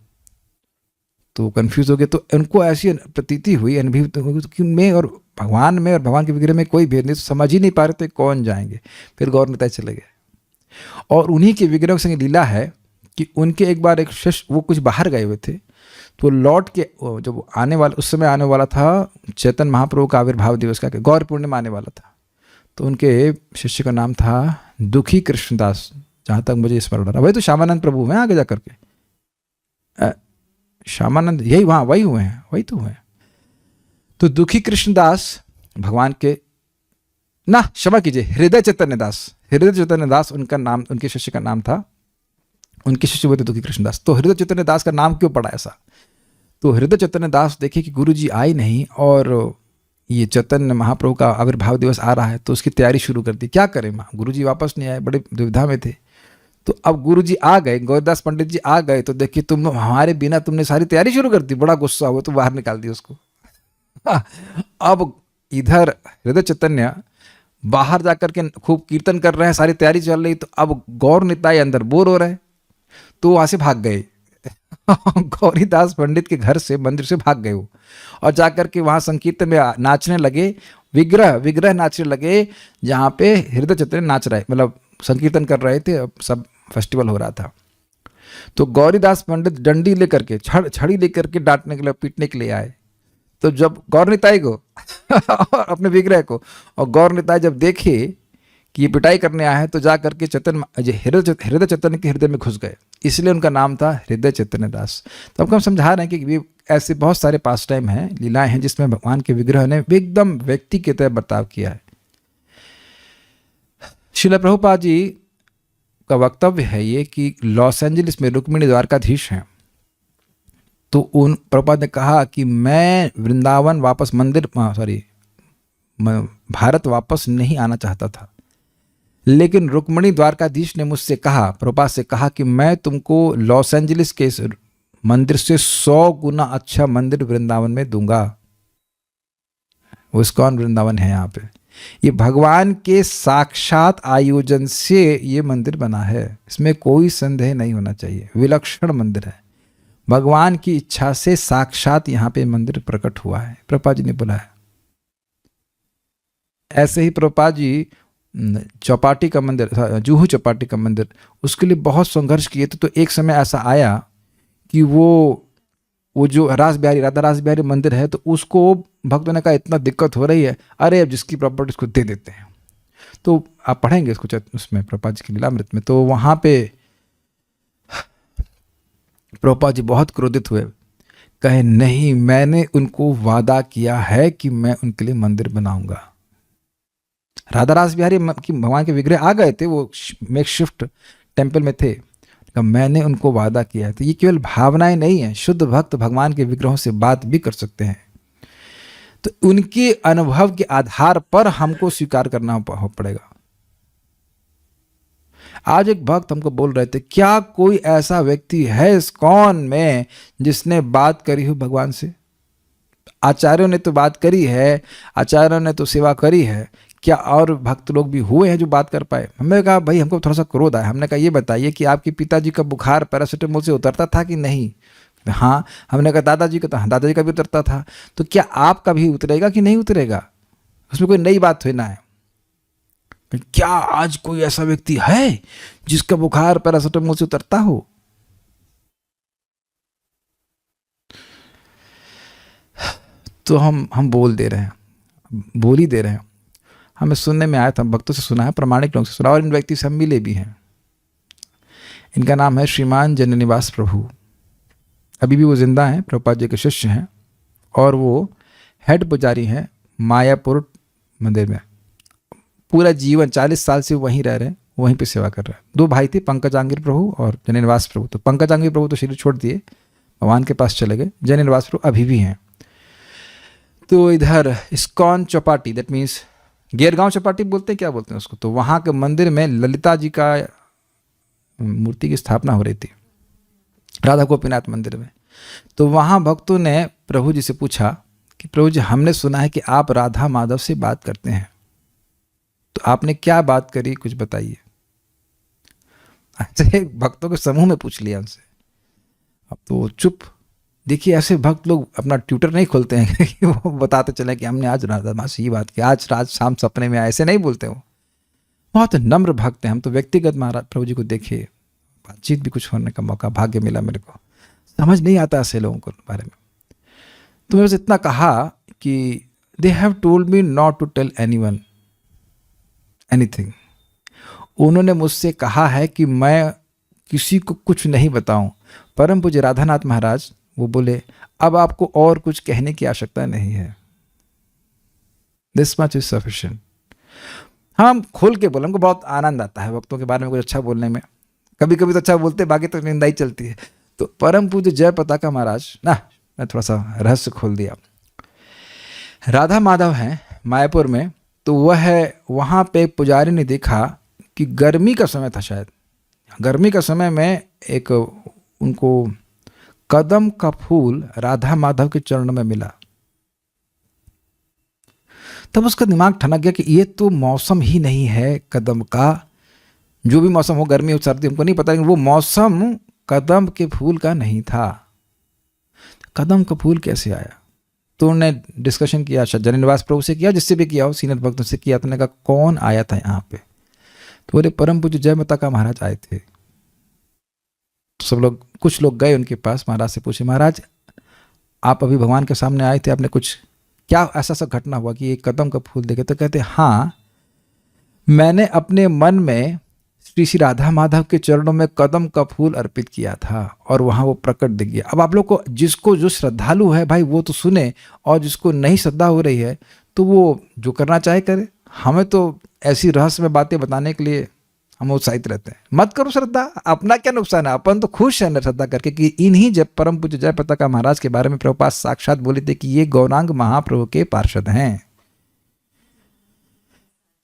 तो कंफ्यूज हो गए। तो उनको ऐसी प्रतीति हुई, अनुभव कि मैं और भगवान में और भगवान के विग्रह में कोई भेद नहीं, तो समझ ही नहीं पा रहे थे कौन जाएंगे। फिर गौर निताई चले गए। और उन्हीं के विग्रह के संग लीला है कि उनके एक बार एक शिष्य, वो कुछ बाहर गए हुए थे, तो लौट के जब आने वाला, उस समय आने वाला था चैतन्य महाप्रभु का आविर्भाव दिवस का, गौर पूर्णिमा आने वाला था। तो उनके शिष्य का नाम था दुखी कृष्णदास, जहाँ तक मुझे स्मरण रहा। वही तो श्यामानंद प्रभु हैं आगे जा करके, श्यामानंद यही वहाँ वही हुए हैं, वही तो हुए। तो दुखी कृष्णदास भगवान के, ना क्षमा कीजिए, हृदय चैतन्य दास उनका नाम, उनके शिष्य का नाम था। उनके शिष्य हुए थे दुखी कृष्णदास। तो हृदय चैतन्य दास का नाम क्यों पड़ा ऐसा? तो हृदय चैतन्य दास देखे कि गुरु जी आए नहीं और ये चैतन्य महाप्रभु का आविर्भाव दिवस आ रहा है, तो उसकी तैयारी शुरू कर दी। क्या करें, गुरु जी वापस नहीं आए, बड़े दुविधा में थे। तो अब गुरु जी आ गए, गौरदास पंडित जी आ गए, तो देखिए तुम हमारे बिना तुमने सारी तैयारी शुरू कर दी। बड़ा गुस्सा हुआ, तो बाहर निकाल दिया उसको। अब इधर हृदय चैतन्य बाहर जाकर के खूब कीर्तन कर रहे हैं, सारी तैयारी चल रही। तो अब गौर निताई अंदर बोर हो रहे, तो वहां से भाग गए। गौरीदास पंडित के घर से, मंदिर से भाग गए वो, और जाकर के वहां संकीर्तन में नाचने लगे, विग्रह नाचने लगे, जहाँ पे हृदय चैतन्य नाच रहे, मतलब संकीर्तन कर रहे थे, सब फेस्टिवल हो रहा था। तो गौरीदास पंडित डंडी लेकर के, छड़ी लेकर के डांटने के लिए, पीटने के लिए आए। तो जब गौर निताई को अपने विग्रह को, और गौर निताई जब देखे कि ये पिटाई करने आया है, तो जा करके हृदय चैतन्य के हृदय में घुस गए। इसलिए उनका नाम था हृदय चैतन्य दास। तो आपको हम समझा रहे हैं कि ऐसे बहुत सारे पास टाइम हैं, लीलाएं हैं, जिसमें भगवान के विग्रह ने एकदम व्यक्ति की तरह बर्ताव किया है। श्रील प्रभुपाद जी का वक्तव्य है ये कि लॉस एंजलिस में रुक्मिणी द्वारकाधीश हैं। तो उन प्रभुपाद ने कहा कि मैं वृंदावन वापस भारत वापस नहीं आना चाहता था, लेकिन रुक्मिणी द्वारकाधीश ने मुझसे कहा, प्रभुपाद से कहा कि मैं तुमको लॉस एंजलिस के इस मंदिर से 100 गुना अच्छा मंदिर वृंदावन में दूंगा। वो इस्कॉन वृंदावन है यहाँ पे, ये भगवान के साक्षात आयोजन से ये मंदिर बना है, इसमें कोई संदेह नहीं होना चाहिए। विलक्षण मंदिर है, भगवान की इच्छा से साक्षात यहाँ पे मंदिर प्रकट हुआ है, प्रभुपाद जी ने बोला है। ऐसे ही प्रभुपाद जी चौपाटी का मंदिर, जूहू चौपाटी का मंदिर, उसके लिए बहुत संघर्ष किए थे। तो एक समय ऐसा आया कि वो जो राधा रास बिहारी मंदिर है, तो उसको भक्तों ने कहा इतना दिक्कत हो रही है, अरे अब जिसकी प्रॉपर्टी उसको दे देते हैं। तो आप पढ़ेंगे इसको उसमें प्रभुपाद जी की लीलामृत में। तो वहाँ पे प्रभुपाद जी बहुत क्रोधित हुए, कहे नहीं, मैंने उनको वादा किया है कि मैं उनके लिए मंदिर बनाऊंगा। राधा रास बिहारी की भगवान के विग्रह आ गए थे, वो मेकशिफ्ट टेम्पल में थे, मैंने उनको वादा किया है। तो ये केवल भावनाएं नहीं है, शुद्ध भक्त भगवान के विग्रहों से बात भी कर सकते हैं। तो उनके अनुभव के आधार पर हमको स्वीकार करना पड़ेगा। आज एक भक्त हमको बोल रहे थे, क्या कोई ऐसा व्यक्ति है इस्कॉन में जिसने बात करी हो भगवान से? आचार्यों ने तो बात करी है, आचार्यों ने तो सेवा करी है, क्या और भक्त लोग भी हुए हैं जो बात कर पाए? हमने कहा भाई हमको थोड़ा सा क्रोध आया। हमने कहा ये बताइए कि आपके पिताजी का बुखार पैरासीटामोल से उतरता था कि नहीं? हाँ। हमने कहा दादाजी का, तो हाँ दादाजी का भी उतरता था, तो क्या आपका भी उतरेगा कि नहीं उतरेगा? उसमें कोई नई बात थोड़ी ना है। क्या आज कोई ऐसा व्यक्ति है जिसका बुखार पैरासीटामोल से उतरता हो? तो हम बोल दे रहे हैं, बोल ही दे रहे हैं। हमें सुनने में आया था, भक्तों से सुना है, प्रामाणिक लोगों से सुना, और इन व्यक्ति से हम मिले भी हैं। इनका नाम है श्रीमान जननिवास प्रभु। अभी भी वो जिंदा हैं, प्रभुपाद जी के शिष्य हैं, और वो हेड पुजारी हैं मायापुर मंदिर में। पूरा जीवन 40 साल से वहीं रह रहे हैं, वहीं पे सेवा कर रहे हैं। 2 भाई थे, पंकजांगिर प्रभु और जननिवास प्रभु। तो पंकजांगिर प्रभु तो शरीर छोड़ दिए, भगवान के पास चले गए। जननिवास प्रभु अभी भी हैं। तो इधर ISKCON Chowpatty, that means Girgaon Chowpatty बोलते हैं, क्या बोलते हैं उसको, तो वहाँ के मंदिर में ललिता जी का मूर्ति की स्थापना हो रही थी, राधा गोपीनाथ मंदिर में। तो वहाँ भक्तों ने प्रभु जी से पूछा कि प्रभु जी हमने सुना है कि आप राधा माधव से बात करते हैं, तो आपने क्या बात करी, कुछ बताइए। ऐसे भक्तों के समूह में पूछ लिया उनसे। अब तो चुप। देखिए ऐसे भक्त लोग अपना ट्विटर नहीं खोलते हैं कि वो बताते चले कि हमने आज राधा माँ से ये बात की, आज शाम सपने में आए, ऐसे नहीं बोलते। वो बहुत नम्र भक्त हैं। हम तो व्यक्तिगत महाराज प्रभु जी को देखे, बातचीत भी कुछ होने का मौका भाग्य मिला मेरे को। समझ नहीं आता ऐसे लोगों के बारे में। तो मैं बस इतना कहा कि they have told me not to tell anyone anything. उन्होंने मुझसे कहा है कि मैं किसी को कुछ नहीं बताऊं। परम पूज्य राधानाथ महाराज वो बोले अब आपको और कुछ कहने की आवश्यकता नहीं है, दिस मच इज सफिशिएंट। हम खोल के बोले, हमको बहुत आनंद आता है भक्तों के बारे में कुछ अच्छा बोलने में। कभी कभी तो अच्छा बोलते, बाकी तो निंदा ही चलती है। तो परम पूज्य जय पताका महाराज ना, मैं थोड़ा सा रहस्य खोल दिया। राधा माधव हैं मायापुर में, तो वहाँ पे पुजारी ने देखा कि गर्मी का समय था, शायद गर्मी का समय में एक उनको कदम का फूल राधा माधव के चरणों में मिला। तब उसका दिमाग ठनक गया कि ये तो मौसम ही नहीं है कदम का। जो भी मौसम हो, गर्मी हो सर्दी हमको नहीं पता, लेकिन वो मौसम कदम के फूल का नहीं था। कदम का फूल कैसे आया? तो उन्होंने डिस्कशन किया, जननिवास प्रभु से किया, जिससे भी किया हो, सीनियर भक्तों से किया। तो उन्होंने कहा कौन आया था यहाँ पे? तो बोले परम पूज्य जय माता का महाराज आए थे। तो सब लोग, कुछ लोग गए उनके पास, महाराज से पूछे महाराज आप अभी भगवान के सामने आए थे, आपने कुछ क्या ऐसा सा घटना हुआ कि एक कदम का फूल देखे? तो कहते हाँ, मैंने अपने मन में श्री राधा माधव के चरणों में कदम का फूल अर्पित किया था और वहाँ वो प्रकट दिख गया। अब आप लोग को, जिसको जो श्रद्धालु है भाई वो तो सुने, और जिसको नहीं श्रद्धा हो रही है तो वो जो करना चाहे करे। हमें तो ऐसी रहस्यमय बातें बताने के लिए हम उत्साहित रहते हैं। मत करो श्रद्धा, अपना क्या नुकसान है, अपन तो खुश है न श्रद्धा करके कि इन्हीं जब परम पूज्य जय पताका महाराज के बारे में प्रभुपाद साक्षात बोले थे कि ये गौरांग महाप्रभु के पार्षद हैं।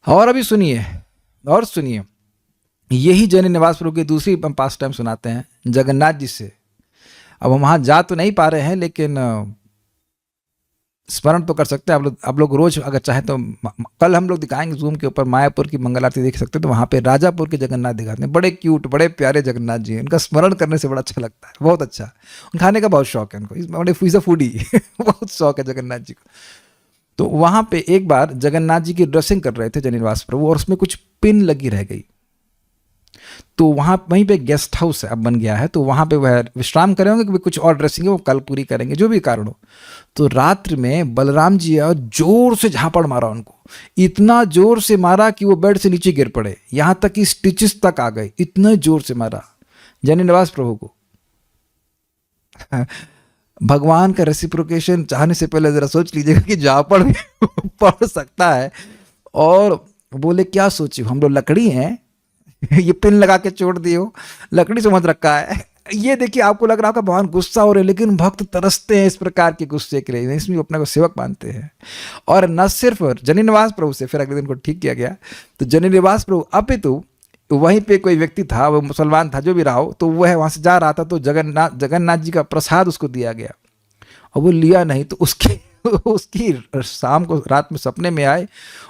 और अभी सुनिए, और सुनिए, यही जननिवास प्रभु की दूसरी पास टाइम सुनाते हैं जगन्नाथ जी से। अब हम वहाँ जा तो नहीं पा रहे हैं, लेकिन स्मरण तो कर सकते हैं आप लोग रोज अगर चाहे तो। कल हम लोग दिखाएंगे जूम के ऊपर, मायापुर की मंगल आरती देख सकते हैं। तो वहाँ पे राजापुर के जगन्नाथ दिखाते हैं, बड़े क्यूट बड़े प्यारे जगन्नाथ जी हैं। इनका स्मरण करने से बड़ा अच्छा लगता है, बहुत अच्छा। खाने का बहुत शौक है इनको, इज अ फूडी बहुत शौक है जगन्नाथ जी को। तो वहाँ पे एक बार जगन्नाथ जी की ड्रेसिंग कर रहे थे जननिवास प्रभु, और उसमें कुछ पिन लगी रह गई। तो वहाँ वहीं पे गेस्ट हाउस अब बन गया है, तो वहाँ पे वह विश्राम करेंगे कि कुछ और ड्रेसिंग है वो कल पूरी करेंगे, जो भी कारण हो। तो रात्र में बलराम जी और जोर से झापड़ मारा उनको, इतना जोर से मारा कि वो बेड से नीचे गिर पड़े, यहाँ तक कि स्टिचेस तक आ गए, इतना जोर से मारा जननिवास प्रभु को। भगवान का रेसिप्रोकेशन चाहने से पहले जरा सोच लीजिएगा कि झापड़ भी पड़ सकता है। और बोले क्या सोचे, हम लोग लकड़ी हैं, ये पिन लगा के छोड़ दिए हो, लकड़ी समझ रखा है। ये देखिए, आपको लग रहा है भगवान गुस्सा हो रहे, लेकिन भक्त तरसते हैं इस प्रकार के गुस्से के लिए, इसमें अपने को सेवक मानते हैं। और न सिर्फ जननिवास प्रभु से फिर अगले दिन को ठीक किया गया। तो जननिवास प्रभु अपितु वहीं पे कोई व्यक्ति था, वो मुसलमान था, जो भी रहा हो, तो वह वहाँ से जा रहा था, तो जगन्नाथ जी का प्रसाद उसको दिया गया, और वो लिया नहीं, तो उसके उसकी शाम को रात में सपने में आए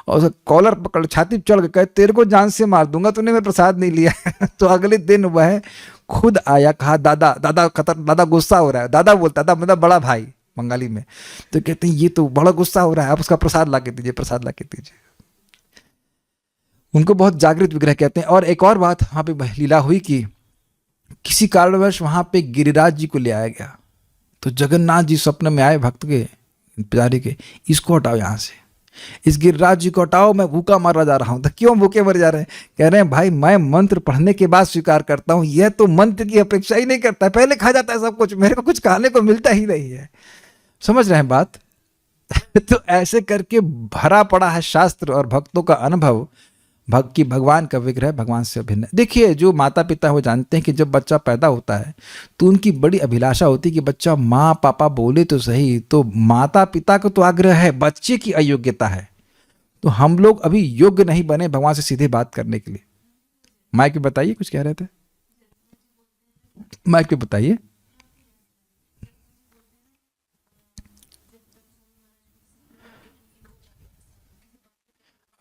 और उसका कॉलर पकड़ छाती पे चढ़ के कहे तेरे को जान से मार दूंगा, तूने मेरा प्रसाद नहीं लिया। तो अगले दिन वह खुद आया, कहा दादा दादा दादा गुस्सा हो रहा है। दादा बोलता था मतलब बड़ा भाई बंगाली में। तो कहते हैं ये तो बड़ा गुस्सा हो रहा है, आप उसका प्रसाद ला के दीजिए, प्रसाद ला के दीजिए। उनको बहुत जागृत विग्रह कहते हैं। और एक और बात वहाँ पे लीला हुई कि किसी कारणवश वहाँ पे गिरिराज जी को ले आया गया। तो जगन्नाथ जी स्वप्न में आए भक्त के, पुजारी के, इसको हटाओ यहाँ से, इस गिरिराज जी को हटाओ, मैं भूखा मरा जा रहा हूँ। तो क्यों भूखे मर जा रहे हैं? कह रहे हैं भाई मैं मंत्र पढ़ने के बाद स्वीकार करता हूँ, यह तो मंत्र की अपेक्षा ही नहीं करता है, पहले खा जाता है सब कुछ, मेरे को कुछ खाने को मिलता ही नहीं है। समझ रहे हैं बात? तो ऐसे करके भरा पड़ा है शास्त्र और भक्तों का अनुभव कि भगवान का विग्रह भगवान से अभिन्न है। देखिए जो माता पिता वो जानते हैं कि जब बच्चा पैदा होता है तो उनकी बड़ी अभिलाषा होती है कि बच्चा माँ पापा बोले तो सही। तो माता पिता को तो आग्रह है, बच्चे की अयोग्यता है। तो हम लोग अभी योग्य नहीं बने भगवान से सीधे बात करने के लिए। माइक पे बताइए, कुछ कह रहे थे, माइक पे बताइए।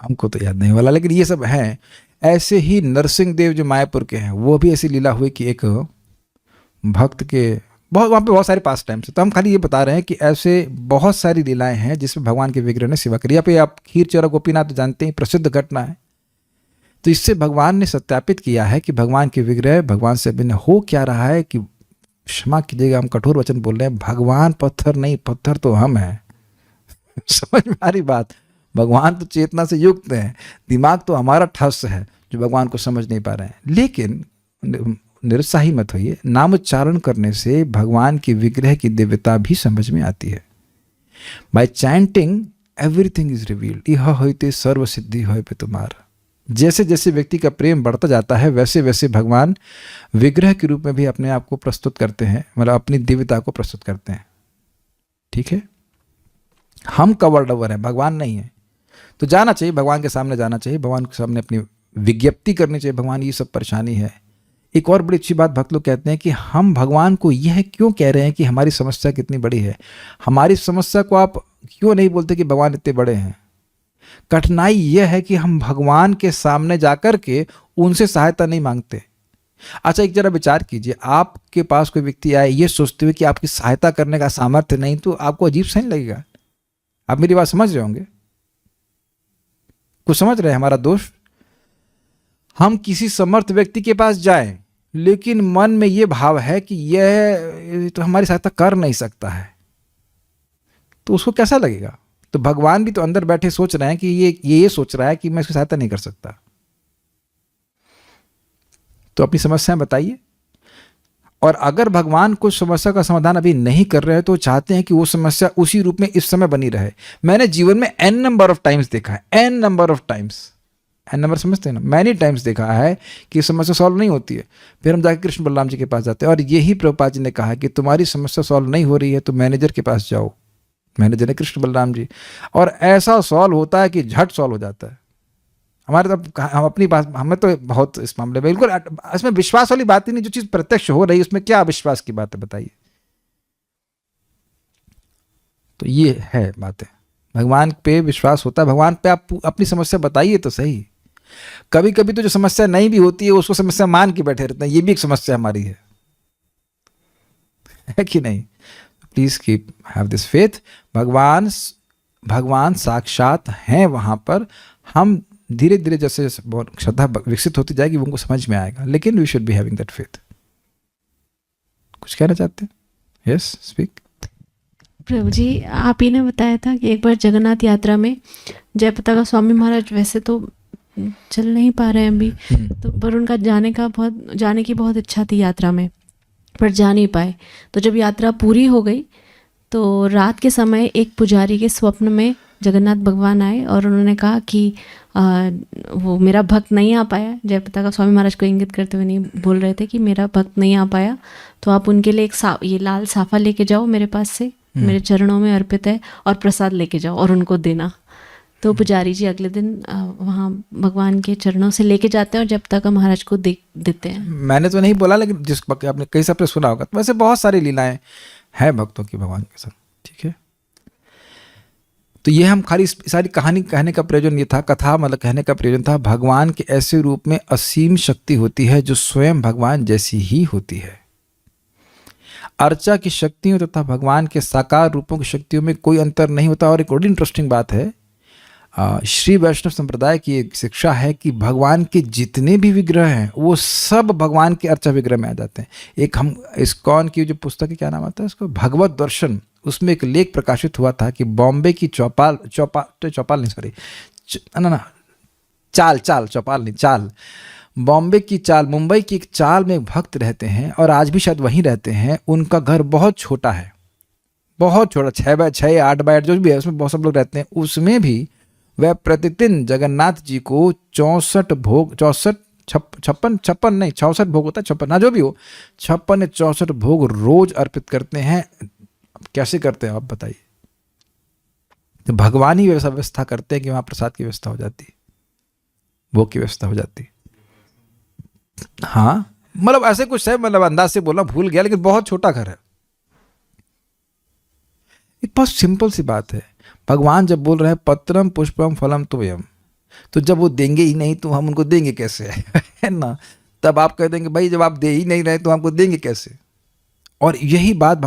हमको तो याद नहीं वाला, लेकिन ये सब हैं। ऐसे ही नरसिंह देव जो मायापुर के हैं, वो भी ऐसी लीला हुई कि एक भक्त के बहुत वहाँ पे बहुत सारे पास टाइम्स। तो हम खाली ये बता रहे हैं कि ऐसे बहुत सारी लीलाएं हैं जिसमें भगवान के विग्रह ने सेवा करी। यहाँ पे आप खीर चौरा गोपीनाथ तो जानते हैं, प्रसिद्ध घटना है। तो इससे भगवान ने सत्यापित किया है कि भगवान के विग्रह भगवान से भिन्न हो क्या रहा है। कि क्षमा कीजिएगा हम कठोर वचन बोल रहे हैं, भगवान पत्थर नहीं, पत्थर तो हम हैं। समझ में आ रही बात? भगवान तो चेतना से युक्त हैं, दिमाग तो हमारा ठस है जो भगवान को समझ नहीं पा रहे हैं। लेकिन निरुत्साही मत होइए, नाम उच्चारण करने से भगवान के विग्रह की दिव्यता भी समझ में आती है। Bye chanting everything is revealed, यह होते सर्व सिद्धि होय पे तुम्हारा। जैसे जैसे व्यक्ति का प्रेम बढ़ता जाता है वैसे वैसे भगवान विग्रह के रूप में भी अपने आप को प्रस्तुत करते हैं, मतलब अपनी दिव्यता को प्रस्तुत करते हैं। ठीक है, हम कवर्ड ओवर हैं, भगवान नहीं है। तो जाना चाहिए भगवान के सामने, जाना चाहिए भगवान के सामने, अपनी विज्ञप्ति करनी चाहिए, भगवान ये सब परेशानी है। एक और बड़ी अच्छी बात भक्त लोग कहते हैं कि हम भगवान को यह क्यों कह रहे हैं कि हमारी समस्या कितनी बड़ी है। हमारी समस्या को आप क्यों नहीं बोलते कि भगवान इतने बड़े हैं? कठिनाई यह है कि हम भगवान के सामने जाकर के उनसे सहायता नहीं मांगते। अच्छा एक जरा विचार कीजिए, आपके पास कोई व्यक्ति आए ये सोचते हुए कि आपकी सहायता करने का सामर्थ्य नहीं, तो आपको अजीब सा नहीं लगेगा? आप मेरी बात समझ रहे होंगे, कुछ समझ रहे हैं हमारा दोष? हम किसी समर्थ व्यक्ति के पास जाएं लेकिन मन में ये भाव है कि यह तो हमारी सहायता कर नहीं सकता है, तो उसको कैसा लगेगा? तो भगवान भी तो अंदर बैठे सोच रहे हैं कि ये सोच रहा है कि मैं इसकी सहायता नहीं कर सकता। तो अपनी समस्याएं बताइए। और अगर भगवान कुछ समस्या का समाधान अभी नहीं कर रहे हैं तो चाहते हैं कि वो समस्या उसी रूप में इस समय बनी रहे। मैंने जीवन में n नंबर ऑफ टाइम्स देखा है, n number of times, n number समझते हैं ना, मैनी टाइम्स देखा है कि समस्या सॉल्व नहीं होती है। फिर हम जाकर कृष्ण बलराम जी के पास जाते हैं और यही प्रभुपाद जी ने कहा कि तुम्हारी समस्या सॉल्व नहीं हो रही है तो मैनेजर के पास जाओ। मैनेजर है कृष्ण बलराम जी, और ऐसा सॉल्व होता है कि झट सॉल्व हो जाता है। हमारे तो हम अपनी बात, हमें तो बहुत इस मामले में बिल्कुल इसमें विश्वास वाली बात ही नहीं। जो चीज प्रत्यक्ष हो रही है उसमें क्या विश्वास की बात है बताइए? तो ये है बातें, भगवान पे विश्वास होता है। भगवान पे आप अपनी समस्या बताइए तो सही। कभी कभी तो जो समस्या नहीं भी होती है उसको समस्या मान के बैठे रहते हैं, ये भी एक समस्या हमारी है कि नहीं? Please keep have this faith. भगवान साक्षात हैं वहां पर। हम धीरे धीरे जैसे श्रद्धा विकसित होती जाएगी वो उनको समझ में आएगा, लेकिन we should be having that faith. कुछ कहना चाहते हैं? Yes, speak. प्रभु जी, आप ही ने बताया था कि एक बार जगन्नाथ यात्रा में जयपताका स्वामी महाराज वैसे तो चल नहीं पा रहे हैं अभी, तो पर उनका जाने की बहुत इच्छा थी यात्रा में, पर जा नहीं पाए। तो जब यात्रा पूरी हो गई तो रात के समय एक पुजारी के स्वप्न में जगन्नाथ भगवान आए और उन्होंने कहा कि वो मेरा भक्त नहीं आ पाया। जयपताका स्वामी महाराज को इंगित करते हुए नहीं बोल रहे थे कि मेरा भक्त नहीं आ पाया, तो आप उनके लिए ये लाल साफा लेके जाओ मेरे पास से, मेरे चरणों में अर्पित है, और प्रसाद लेके जाओ और उनको देना। तो पुजारी जी अगले दिन वहाँ भगवान के चरणों से लेके जाते हैं और जयपताका महाराज को देते हैं। मैंने तो नहीं बोला, लेकिन जिस आपने कई सबने सुना होगा। तो वैसे बहुत सारी लीलाएं हैं भक्तों की भगवान के साथ। ठीक है, तो ये हम खाली इस सारी कहानी कहने का प्रयोजन ये था, कथा मतलब कहने का प्रयोजन था, भगवान के ऐसे रूप में असीम शक्ति होती है जो स्वयं भगवान जैसी ही होती है। अर्चा की शक्तियों तथा भगवान के साकार रूपों की शक्तियों में कोई अंतर नहीं होता। और एक और इंटरेस्टिंग बात है, श्री वैष्णव संप्रदाय की एक शिक्षा है कि भगवान के जितने भी विग्रह हैं वो सब भगवान के अर्चा विग्रह में आ जाते हैं। एक हम इस्कॉन की जो पुस्तक है, क्या नाम आता है उसको, भगवत दर्शन, उसमें एक लेख प्रकाशित हुआ था कि बॉम्बे की चौपाल चाल, बॉम्बे की चाल, मुंबई की एक चाल में एक भक्त रहते हैं और आज भी शायद वहीं रहते हैं। उनका घर बहुत छोटा है, बहुत छोटा, 6 बाय 6, 8 बाय 8 जो भी है, उसमें बहुत सब लोग रहते हैं। उसमें भी वह प्रतिदिन जगन्नाथ जी को 64 भोग, 66 भोग होता है, 56 ना जो भी हो, 56 या 64 भोग रोज अर्पित करते हैं। कैसे करते हैं आप बताइए? तो भगवान ही व्यवस्था करते हैं कि वहां प्रसाद की व्यवस्था हो जाती है, भोग की व्यवस्था हो जाती है। हाँ, मतलब ऐसे कुछ है, मतलब अंदाज से बोला, भूल गया, लेकिन बहुत छोटा घर है। एक बहुत सिंपल सी बात है, भगवान जब बोल रहे हैं पत्रम पुष्पम फलम तोयम, तो जब वो देंगे ही नहीं तो हम उनको देंगे कैसे? है ना? तब आप कह देंगे भाई जब आप दे ही नहीं रहे तो हमको देंगे कैसे? और यही बात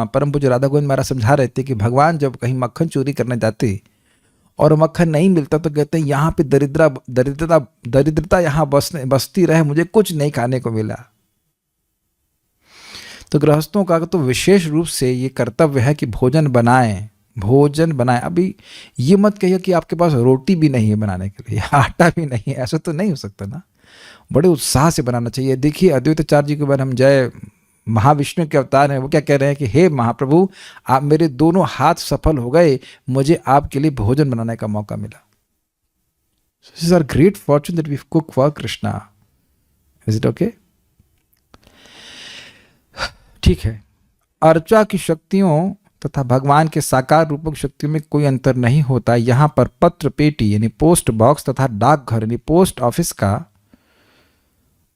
परम पूज्य राधा गोविंद महाराज समझा रहे थे कि भगवान जब कहीं मक्खन चोरी करने जाते और मक्खन नहीं मिलता तो कहते हैं यहाँ पे दरिद्रता यहाँ बसती रहे, मुझे कुछ नहीं खाने को मिला। तो गृहस्थों का तो विशेष रूप से ये कर्तव्य है कि भोजन बनाएं। अभी ये मत कहिए कि आपके पास रोटी भी नहीं है बनाने के लिए, आटा भी नहीं है, ऐसा तो नहीं हो सकता ना। बड़े उत्साह से बनाना चाहिए। देखिए अद्वैताचार्य जी के बारे हम जय महाविष्णु के अवतार हैं, वो क्या कह रहे हैं कि हे महाप्रभु, आप मेरे दोनों हाथ सफल हो गए, मुझे आपके लिए भोजन बनाने का मौका मिला। This is our great fortune that we cook for Krishna. Is it okay? ठीक है। अर्चा की शक्तियों तथा भगवान के साकार रूपों की शक्तियों में कोई अंतर नहीं होता। यहाँ पर पत्र पेटी यानी पोस्ट बॉक्स तथा डाकघर यानी पोस्ट ऑफिस का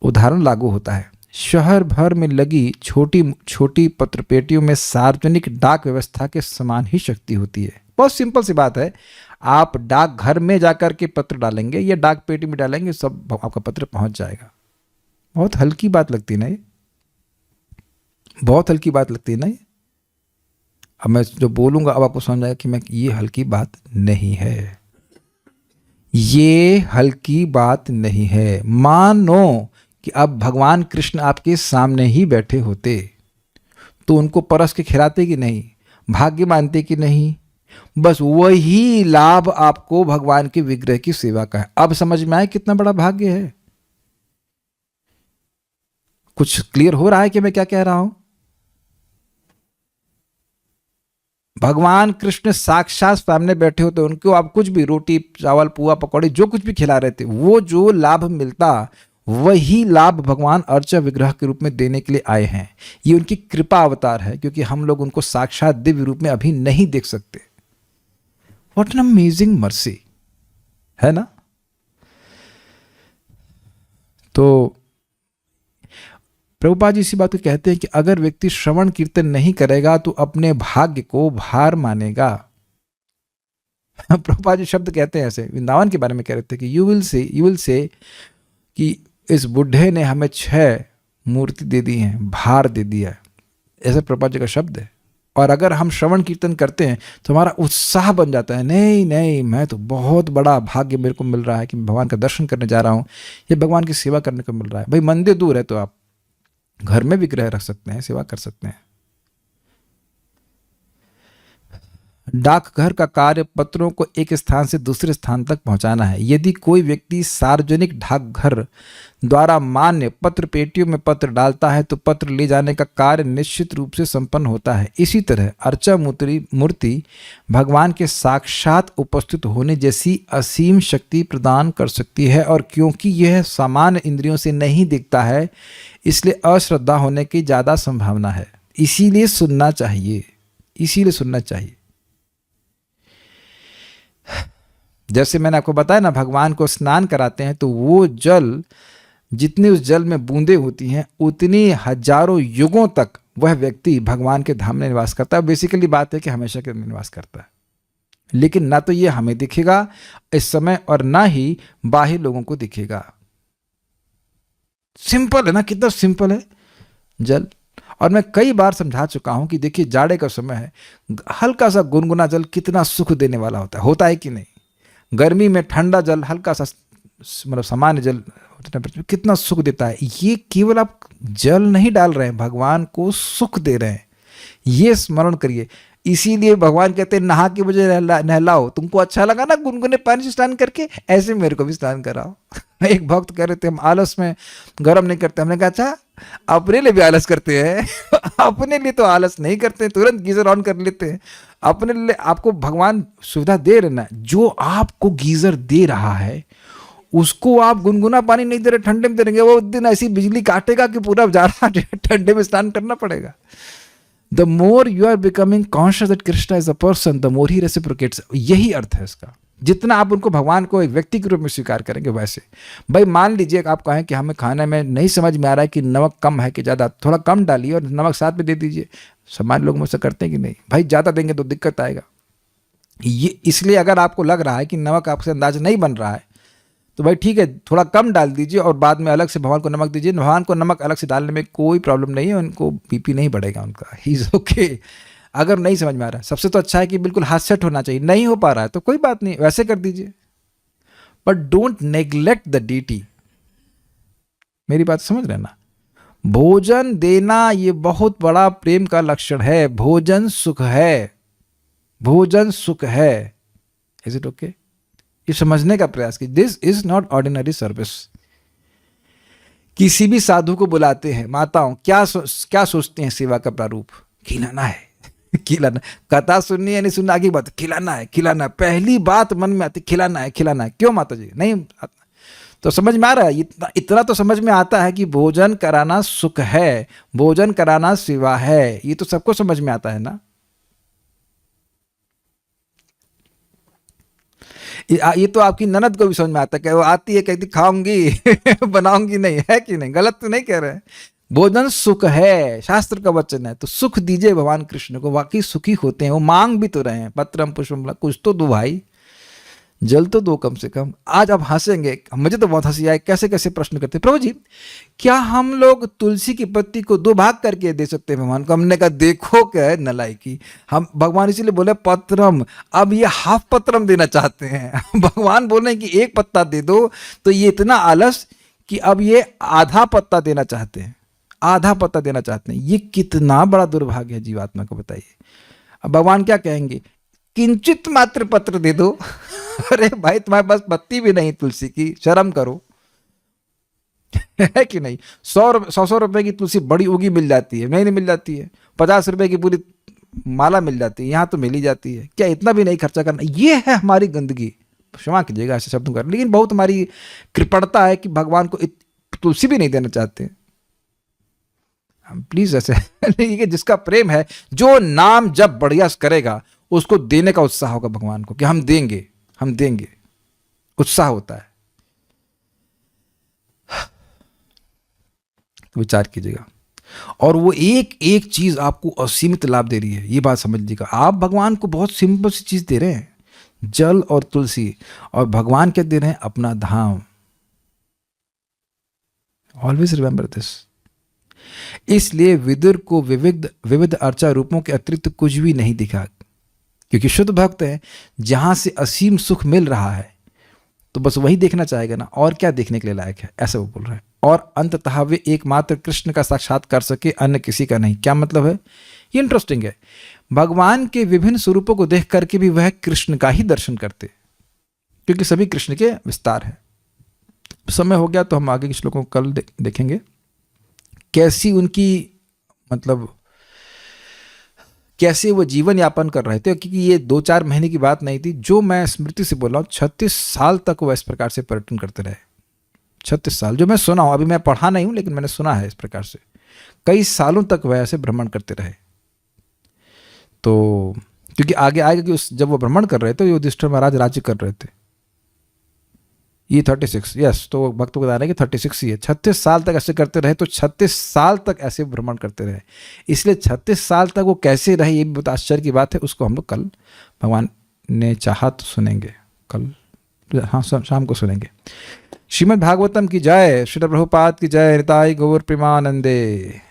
उदाहरण लागू होता है। शहर भर में लगी छोटी छोटी पत्र पेटियों में सार्वजनिक डाक व्यवस्था के समान ही शक्ति होती है। बहुत सिंपल सी बात है, आप डाकघर में जाकर के पत्र डालेंगे या डाक पेटी में डालेंगे, सब आपका पत्र पहुंच जाएगा। बहुत हल्की बात लगती है ना ये, बहुत हल्की बात लगती है ना ये। अब मैं जो बोलूंगा अब आपको समझ आएगा कि ये हल्की बात नहीं है, ये हल्की बात नहीं है। मानो कि अब भगवान कृष्ण आपके सामने ही बैठे होते तो उनको परस के खिलाते कि नहीं, भाग्य मानते कि नहीं, बस वही लाभ आपको भगवान के विग्रह की सेवा का है। अब समझ में आए कितना बड़ा भाग्य है? कुछ क्लियर हो रहा है कि मैं क्या कह रहा हूं? भगवान कृष्ण साक्षात सामने बैठे होते, उनको आप कुछ भी रोटी चावल पुआ पकौड़े जो कुछ भी खिला रहे थे, वो जो लाभ मिलता वही लाभ भगवान अर्चा विग्रह के रूप में देने के लिए आए हैं। ये उनकी कृपा अवतार है, क्योंकि हम लोग उनको साक्षात दिव्य रूप में अभी नहीं देख सकते। व्हाट एन अमेजिंग मर्सी है ना? तो प्रभुपाद जी इसी बात को कहते हैं कि अगर व्यक्ति श्रवण कीर्तन नहीं करेगा तो अपने भाग्य को भार मानेगा। प्रभुपाद जी शब्द कहते हैं ऐसे, वृंदावन के बारे में कह रहे थे कि यू विल से कि इस बुढ़े ने हमें 6 मूर्ति दे दी हैं, भार दे दिया है, ऐसा प्रभुपाद जी का शब्द है। और अगर हम श्रवण कीर्तन करते हैं तो हमारा उत्साह बन जाता है, नहीं मैं तो बहुत बड़ा भाग्य मेरे को मिल रहा है कि मैं भगवान का दर्शन करने जा रहा हूँ, या भगवान की सेवा करने को मिल रहा है। भाई मंदिर दूर है तो आप घर में विग्रह रख सकते हैं, सेवा कर सकते हैं। डाकघर का कार्य पत्रों को एक स्थान से दूसरे स्थान तक पहुंचाना है। यदि कोई व्यक्ति सार्वजनिक डाकघर द्वारा मान्य पत्र पेटियों में पत्र डालता है तो पत्र ले जाने का कार्य निश्चित रूप से संपन्न होता है। इसी तरह अर्चा मूर्ति भगवान के साक्षात उपस्थित होने जैसी असीम शक्ति प्रदान कर सकती है, और क्योंकि यह सामान्य इंद्रियों से नहीं दिखता है इसलिए अश्रद्धा होने की ज़्यादा संभावना है। इसीलिए सुनना चाहिए। जैसे मैंने आपको बताया ना, भगवान को स्नान कराते हैं तो वो जल, जितनी उस जल में बूंदें होती हैं उतनी हजारों युगों तक वह व्यक्ति भगवान के धाम में निवास करता है। बेसिकली बात है कि हमेशा के निवास करता है। लेकिन ना तो ये हमें दिखेगा इस समय और ना ही बाहर लोगों को दिखेगा। सिंपल है ना, कितना सिंपल है जल। और मैं कई बार समझा चुका हूं कि देखिए जाड़े का समय है, हल्का सा गुनगुना जल कितना सुख देने वाला होता है कि नहीं। गर्मी में ठंडा जल, हल्का सा मतलब सामान्य जल कितना सुख देता है। ये केवल आप जल नहीं डाल रहे हैं, भगवान को सुख दे रहे हैं, ये स्मरण करिए। इसीलिए भगवान कहते हैं नहा के मुझे नहलाओ। तुमको अच्छा लगा ना गुनगुने पानी से स्नान करके, ऐसे मेरे को भी स्नान कराओ। एक भक्त कह रहे थे हम आलस में गर्म नहीं करते। हमने कहा अच्छा अपने लिए भी आलस करते हैं? अपने लिए तो आलस नहीं करते, तुरंत गीजर ऑन कर लेते हैं। अपने लिए आपको भगवान सुविधा दे रहे ना, जो आपको गीजर दे रहा है उसको आप गुनगुना पानी नहीं दे रहे, ठंडे में दे देंगे, वो दिन ऐसी बिजली काटेगा कि पूरा जाड़ा ठंडे में स्नान करना पड़ेगा। The more you are becoming conscious that Krishna is a person, the more he reciprocates. यही अर्थ है इसका। जितना आप उनको भगवान को एक व्यक्ति के रूप में स्वीकार करेंगे वैसे। भाई मान लीजिए आप कहें कि हमें खाने में नहीं समझ में आ रहा है कि नमक कम है कि ज़्यादा, थोड़ा कम डालिए और नमक साथ में दे दीजिए। सामान्य लोग मुझसे करते हैं कि नहीं, भाई ज़्यादा देंगे तो दिक्कत आएगा। ये इसलिए अगर आपको लग रहा है कि नमक आपसे अंदाज नहीं बन रहा है तो भाई ठीक है, थोड़ा कम डाल दीजिए और बाद में अलग से भगवान को नमक दीजिए। भगवान को नमक अलग से डालने में कोई प्रॉब्लम नहीं है, उनको बीपी नहीं बढ़ेगा उनका, ही इज़ ओके। अगर नहीं समझ में आ रहा है, सबसे तो अच्छा है कि बिल्कुल हाथ सेट होना चाहिए। नहीं हो पा रहा है तो कोई बात नहीं, वैसे कर दीजिए, but don't neglect the DT. मेरी बात समझ रहे ना? भोजन देना ये बहुत बड़ा प्रेम का लक्षण है। भोजन सुख है, भोजन सुख है। Is it okay? ये समझने का प्रयास कीजिए, this is not ordinary service. किसी भी साधु को बुलाते हैं, माताओं क्या सोचते हैं सेवा का प्रारूप? खिलाना है, खिलाना। कथा सुननी है नहीं सुनना आगे बात, खिलाना है, खिलाना है। पहली बात मन में आती, खिलाना है, खिलाना है। क्यों माता जी? नहीं तो समझ में आ रहा है? इतना तो समझ में आता है कि भोजन कराना सुख है, भोजन कराना सेवा है। ये तो सबको समझ में आता है ना। ये तो आपकी ननद को भी समझ में आता है कि वो आती है कहती खाऊंगी बनाऊंगी नहीं, है कि नहीं? गलत तो नहीं कह रहे हैं। भोजन सुख है, शास्त्र का वचन है, तो सुख दीजिए भगवान कृष्ण को। वाकई सुखी होते हैं वो, मांग भी तो रहे हैं, पत्रम पुष्पम, कुछ तो दो भाई, जल तो दो कम से कम। आज आप हंसेंगे, मुझे तो बहुत हंसी आए, कैसे कैसे प्रश्न करते, प्रभु जी क्या हम लोग तुलसी की पत्ती को 2 भाग करके दे सकते हैं भगवान को? हमने कहा देखो क्या है नलायकी, हम भगवान इसीलिए बोले पत्रम, अब ये हाफ पत्रम देना चाहते हैं। भगवान बोल रहे हैं कि 1 पत्ता दे दो, तो ये इतना आलस कि अब ये आधा पत्ता देना चाहते हैं, आधा पत्ता देना चाहते हैं। ये कितना बड़ा दुर्भाग्य है जीवात्मा को, बताइए। अब भगवान क्या कहेंगे? किंचित मात्र पत्र दे दो। अरे भाई तुम्हारे पास पत्ती भी नहीं तुलसी की, शर्म करो। है कि नहीं? 100 रुपए की तुलसी बड़ी उगी मिल जाती है, नहीं मिल जाती है। 50 रुपए की पूरी माला मिल जाती है, यहाँ तो मिल ही जाती है। क्या इतना भी नहीं खर्चा करना? ये है हमारी गंदगी, क्षमा कीजिएगा ऐसे शब्दों का, लेकिन बहुत हमारी कृपणता है कि भगवान को तुलसी भी नहीं देना चाहते। हम प्लीज ऐसे नहीं, जिसका प्रेम है, जो नाम जब बढ़िया करेगा उसको देने का उत्साह होगा भगवान को कि हम देंगे, हम देंगे, उत्साह होता है। तो विचार कीजिएगा। और वो एक एक चीज आपको असीमित लाभ दे रही है, ये बात समझ लीजिएगा। आप भगवान को बहुत सिंपल सी चीज दे रहे हैं, जल और तुलसी, और भगवान क्या दे रहे हैं? अपना धाम। Always remember this. इसलिए विदुर को विविध अर्चा रूपों के अतिरिक्त कुछ भी नहीं दिखा, क्योंकि शुद्ध भक्त है, जहां से असीम सुख मिल रहा है तो बस वही देखना चाहेगा ना, और क्या देखने के लिए लायक है, ऐसा वो बोल रहा है। और अंततः वे एकमात्र कृष्ण का साक्षात कर सके, अन्य किसी का नहीं। क्या मतलब है? ये इंटरेस्टिंग है। भगवान के विभिन्न स्वरूपों को देख करके भी वह कृष्ण का ही दर्शन करते, क्योंकि सभी कृष्ण के विस्तार है। समय हो गया तो हम आगे के श्लोकों को कल देखेंगे, कैसी उनकी मतलब कैसे वो जीवन यापन कर रहे थे। क्योंकि ये 2-4 महीने की बात नहीं थी, जो मैं स्मृति से बोल रहा हूँ, 36 साल तक वो इस प्रकार से पर्यटन करते रहे। 36 साल, जो मैं सुना हूँ, अभी मैं पढ़ा नहीं हूँ लेकिन मैंने सुना है इस प्रकार से, कई सालों तक वह ऐसे भ्रमण करते रहे। तो क्योंकि आगे आएगा कि जब वो भ्रमण कर रहे थे, युधिष्ठिर महाराज राज्य कर रहे थे। ये 36, यस, तो भक्तों को बता रहे हैं कि 36 ही है। 36 साल तक ऐसे करते रहे, तो 36 साल तक ऐसे भ्रमण करते रहे। इसलिए 36 साल तक वो कैसे रहे, ये भी बहुत आश्चर्य की बात है। उसको हम लोग कल भगवान ने चाहा तो सुनेंगे कल, हाँ शाम को सुनेंगे। श्रीमद् भागवतम की जय, श्रील प्रभुपाद की जय, निताई गौर प्रेमानंदे।